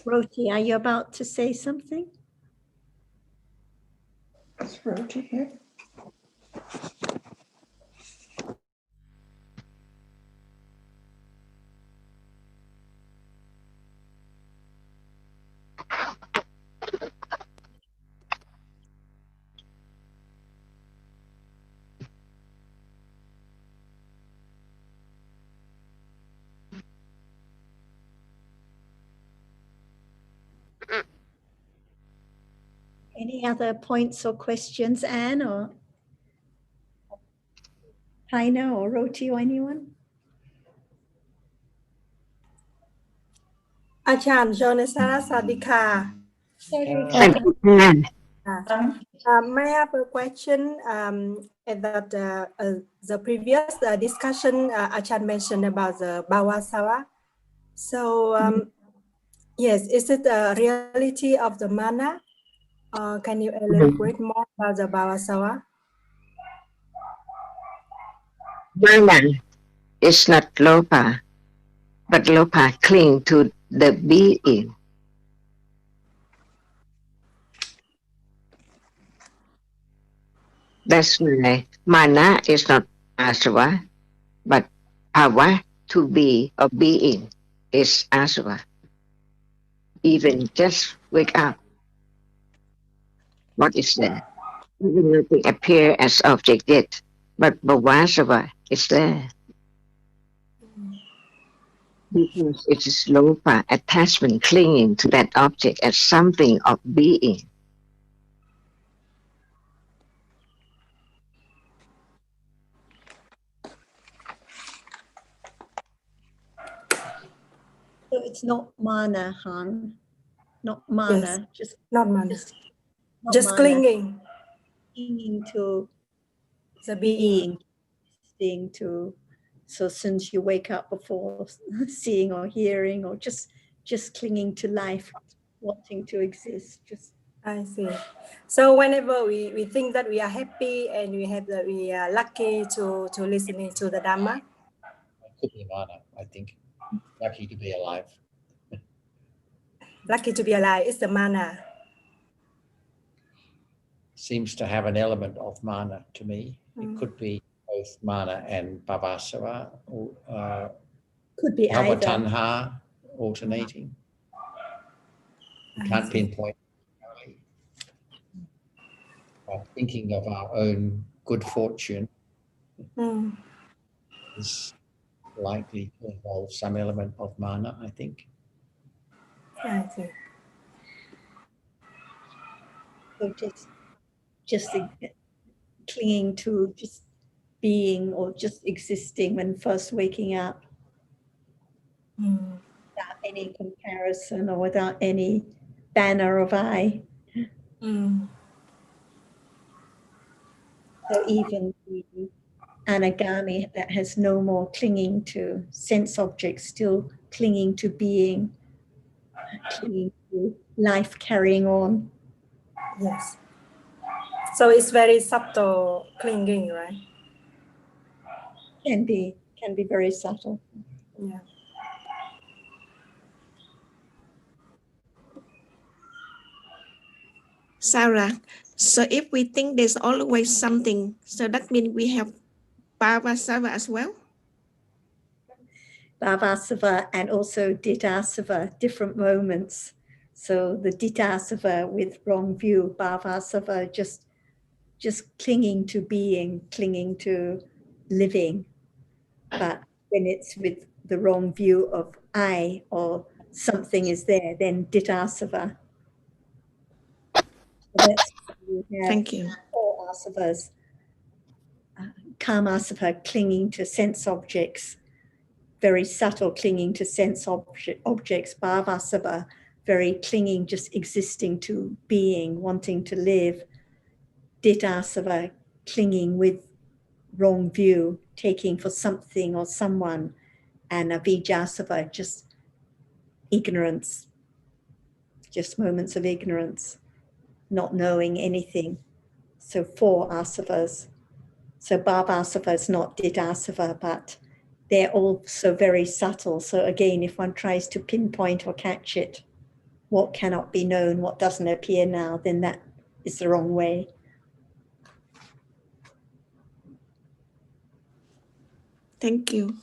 S1: Roti, are you about to say something?
S2: Is Roti here?
S1: Any other points or questions, Anne or Paina or Roti or anyone?
S9: Ajahn, Jonesara Sadika.
S4: Thank you.
S9: May I have a question that the previous discussion Ajahn mentioned about the Bhavasava. So yes, is it a reality of the mana? Can you elaborate more about the Bhavasava?
S4: Mana is not lopa, but lopa cling to the being. That's why mana is not asava, but bhava, to be or being, is asava. Even just wake up, what is there? Even nothing appear as object yet, but bhavasava is there. Because it is lopa, attachment clinging to that object as something of being.
S1: it's not mana, Han. Not
S9: Yes,
S1: mana, just
S9: not mana.
S1: not
S9: Just
S1: mana,
S9: clinging,
S1: clinging to
S9: the being.
S1: being to. So since you wake up before seeing or hearing, or just clinging to life, wanting to exist, just.
S9: I see. So whenever we think that we are happy and we are lucky to listening to the Dhamma.
S5: It could be mana, I think. Lucky to be alive.
S9: Lucky to be alive is the mana.
S5: Seems to have an element of mana to me. It could be both mana and bhavasava, or
S1: Could be either.
S5: bhavatanha, alternating. You can't pinpoint. But thinking of our own good fortune is likely to involve some element of mana, I think.
S9: I see.
S1: So just clinging to just being or just existing when first waking up, without any comparison or without any banner of I. So even the anagami that has no more clinging to sense objects, still clinging to being, clinging to life carrying on.
S9: Yes. So it's very subtle clinging, right?
S1: Can be very subtle.
S9: Yeah.
S8: Sarah, so if we think there's always something, so that means we have bhavasava as well?
S1: Bhavasava and also ditthasava, different moments. So the ditthasava with wrong view, bhavasava just clinging to being, clinging to living. But when it's with the wrong view of I or something is there, then ditthasava. So
S8: Thank you.
S1: 4 asavas. Kamasava, clinging to sense objects, very subtle clinging to sense objects. Bhavasava, very clinging, just existing to being, wanting to live. Ditthasava, clinging with wrong view, taking for something or someone. And avijjasava, just ignorance, just moments of ignorance, not knowing anything. So 4 asavas. So bhavasava is not ditthasava, but they're also very subtle. So again, if one tries to pinpoint or catch it, what cannot be known, what doesn't appear now, then that is the wrong way.
S8: Thank you.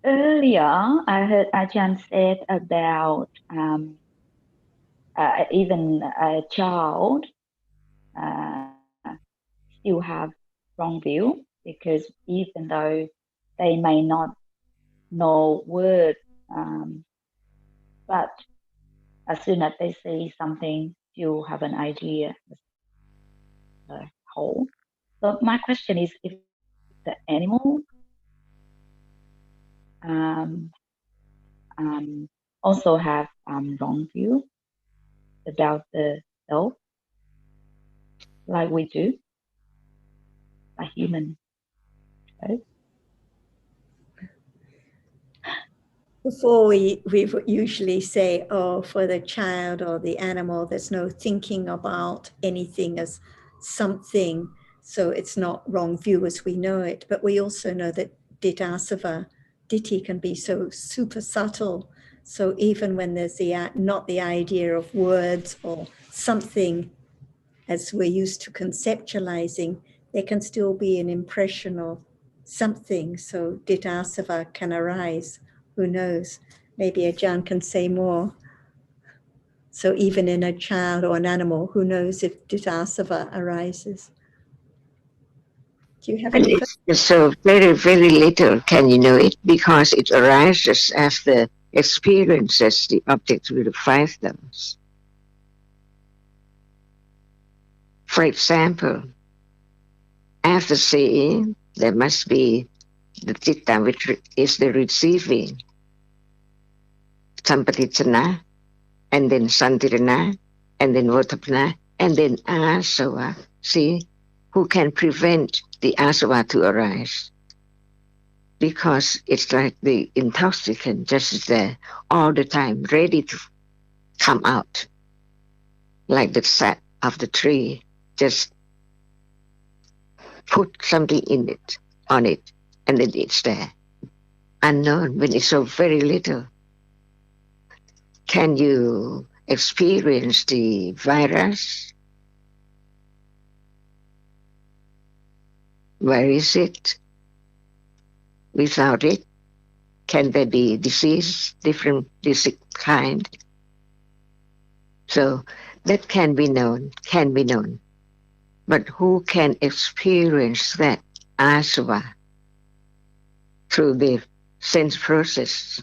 S7: Earlier, I heard Ajahn said about even a child still have wrong view, because even though they may not know words, but as soon as they see something, you have an idea, the whole. So my question is, if the animal also have wrong view about the self, like we do, a human, right?
S1: Before we usually say, oh, for the child or the animal, there's no thinking about anything as something, so it's not wrong view as we know it. But we also know that ditthasava, ditthi, can be so super subtle. So even when there's not the idea of words or something as we're used to conceptualizing, there can still be an impression of something. So ditthasava can arise. Who knows? Maybe Ajahn can say more. So even in a child or an animal, who knows if ditthasava arises? Do you have
S4: And
S1: any?
S4: it's so very, very little can you know it, because it arises after experiences the object with the 5 thoughts. For example, after seeing, there must be the citta, which is the receiving, sampatitana, and then santirana, and then votapana, and then asava. See, who can prevent the asava to arise? Because it's like the intoxicant just there all the time, ready to come out, like the sap of the tree. Just put something in it, on it, and then it's there. Unknown, when it's so very little. Can you experience the virus? Where is it? Without it, can there be disease, different disease kind? So that can be known. But who can experience that asava through the sense process?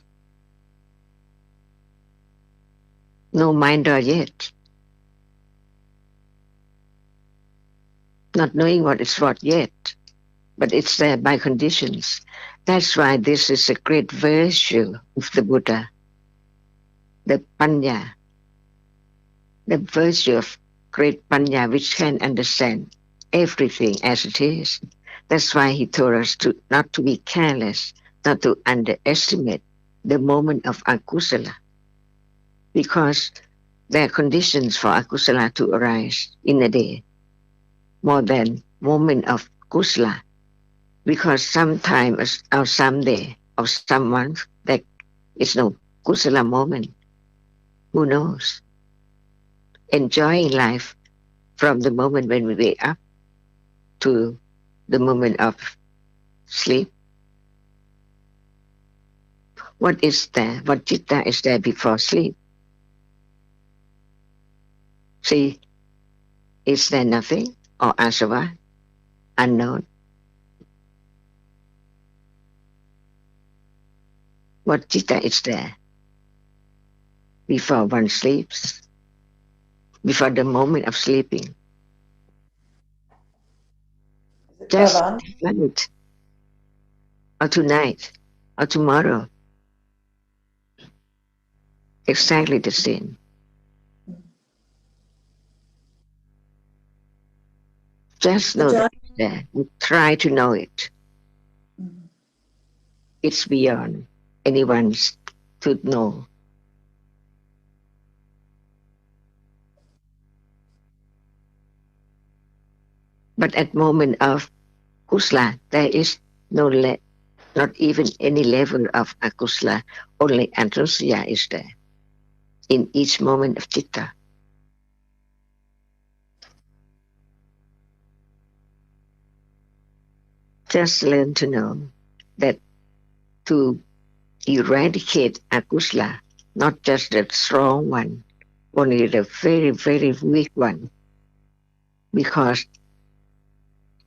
S4: No minder yet. Not knowing what is what yet, but it's there by conditions. That's why this is a great virtue of the Buddha, the panya, the virtue of great panya which can understand everything as it is. That's why he told us to not to be careless, not to underestimate the moment of akusala, because there are conditions for akusala to arise in a day more than moment of kusala, because sometime or someday or some month there is no kusala moment. Who knows? Enjoying life from the moment when we wake up to the moment of sleep. What is there? What citta is there before sleep? See, is there nothing or asava? Unknown. What citta is there before one sleeps? Before the moment of sleeping? Just
S2: Bhavan?
S4: tonight, or tonight, or tomorrow. Exactly the same. Just know that it's there. You try to know it. It's beyond anyone's to know. But at moment of kusala, there is not even any level of akusala. Only anusaya is there in each moment of citta. Just learn to know that to eradicate akusala, not just the strong one, only the very, very weak one, because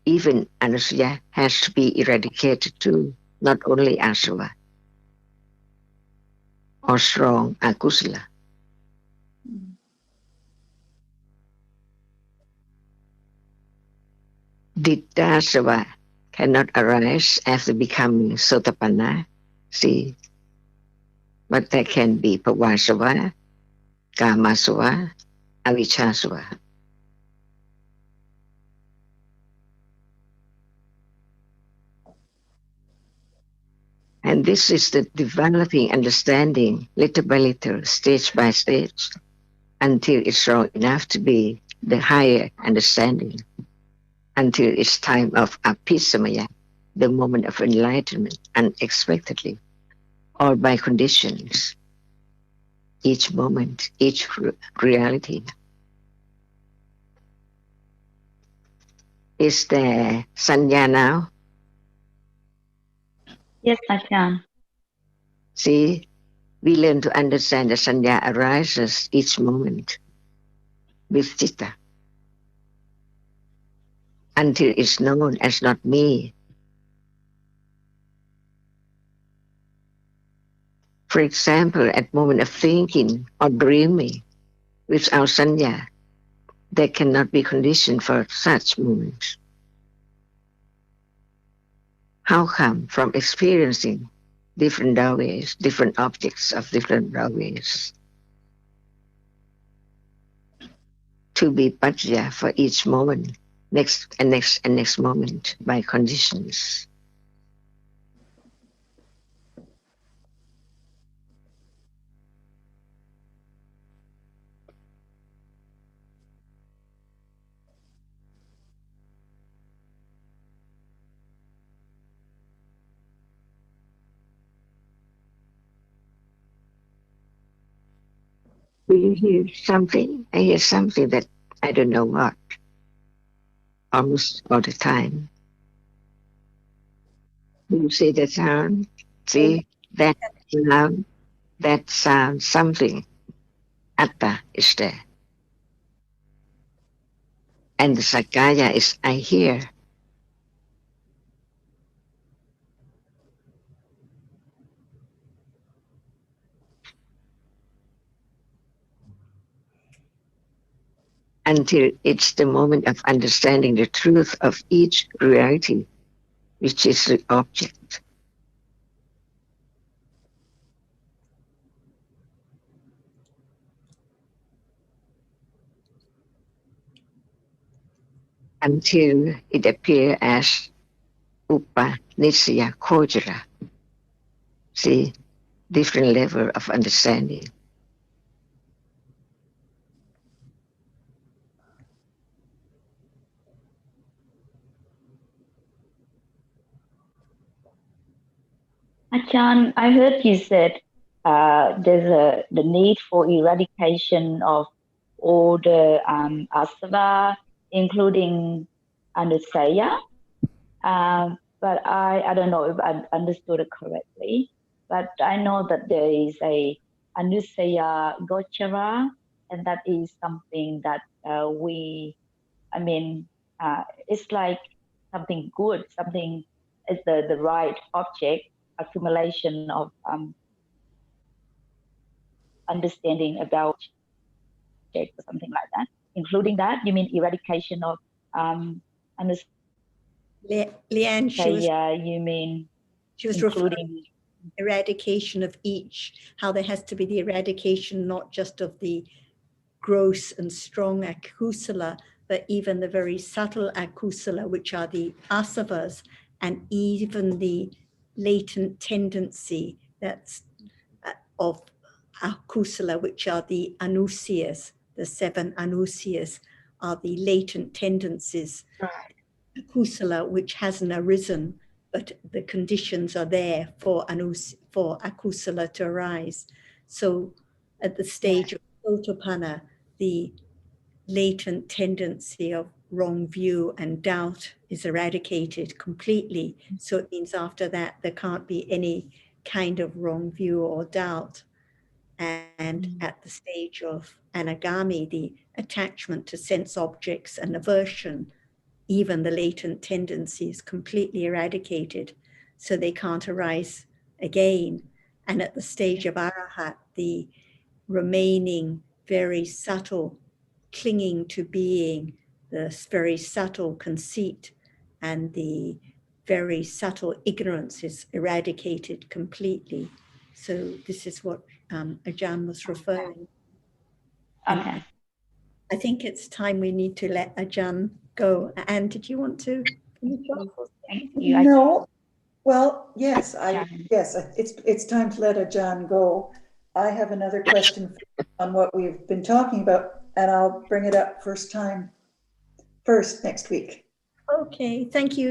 S4: even anusaya has to be eradicated too, not only asava or strong akusala. Ditthasava cannot arise after becoming sotapanna. See, but there can be pavasava, kamasava, avicchasava. And this is the developing understanding little by little, stage by stage, until it's strong enough to be the higher understanding, until it's time of apisamaya, the moment of enlightenment, unexpectedly, or by conditions, each moment, each reality. Is there sanya now?
S10: Yes, Ajahn.
S4: See, we learn to understand that sanya arises each moment with citta until it's known as not me. For example, at moment of thinking or dreaming without sanya, there cannot be condition for such moments. How come from experiencing different doorways, different objects of different doorways, to be pattaya for each moment, next and next and next moment by conditions. Do you hear something? I hear something that I don't know what, almost all the time. Do you see that sound? See that sound? That sound, something. Atta is there. And the Sakaya is I hear. Until it's the moment of understanding the truth of each reality, which is the object. Until it appears as Upanisya Kojara. See, different level of understanding.
S10: Ajahn, I heard you said there's the need for eradication of all the asava, including anusaya. But I don't know if I understood it correctly. But I know that there is a anusaya gochara, and that is something that it's like something good, something is the right object, accumulation of understanding about object or something like that. Including that, you mean eradication of
S1: Leanne, she was
S10: including
S1: referring to eradication of each, how there has to be the eradication not just of the gross and strong akusala, but even the very subtle akusala, which are the asavas, and even the latent tendency that's of akusala, which are the anusyas, the 7 anusyas are the latent tendencies.
S4: Right.
S1: Akusala, which hasn't arisen, but the conditions are there for akusala to arise. So at the stage of Sotapanna, the latent tendency of wrong view and doubt is eradicated completely. So it means after that, there can't be any kind of wrong view or doubt. And at the stage of anagami, the attachment to sense objects and aversion, even the latent tendency is completely eradicated, so they can't arise again. And at the stage of arahat, the remaining very subtle clinging to being, the very subtle conceit and the very subtle ignorance is eradicated completely. So this is what Ajahn was referring.
S10: Okay.
S1: I think it's time we need to let Ajahn go. Anne, did you want to finish off?
S10: Thank you.
S2: No. Well, yes, it's time to let Ajahn go. I have another question on what we've been talking about, and I'll bring it up first next week.
S1: Okay, thank you.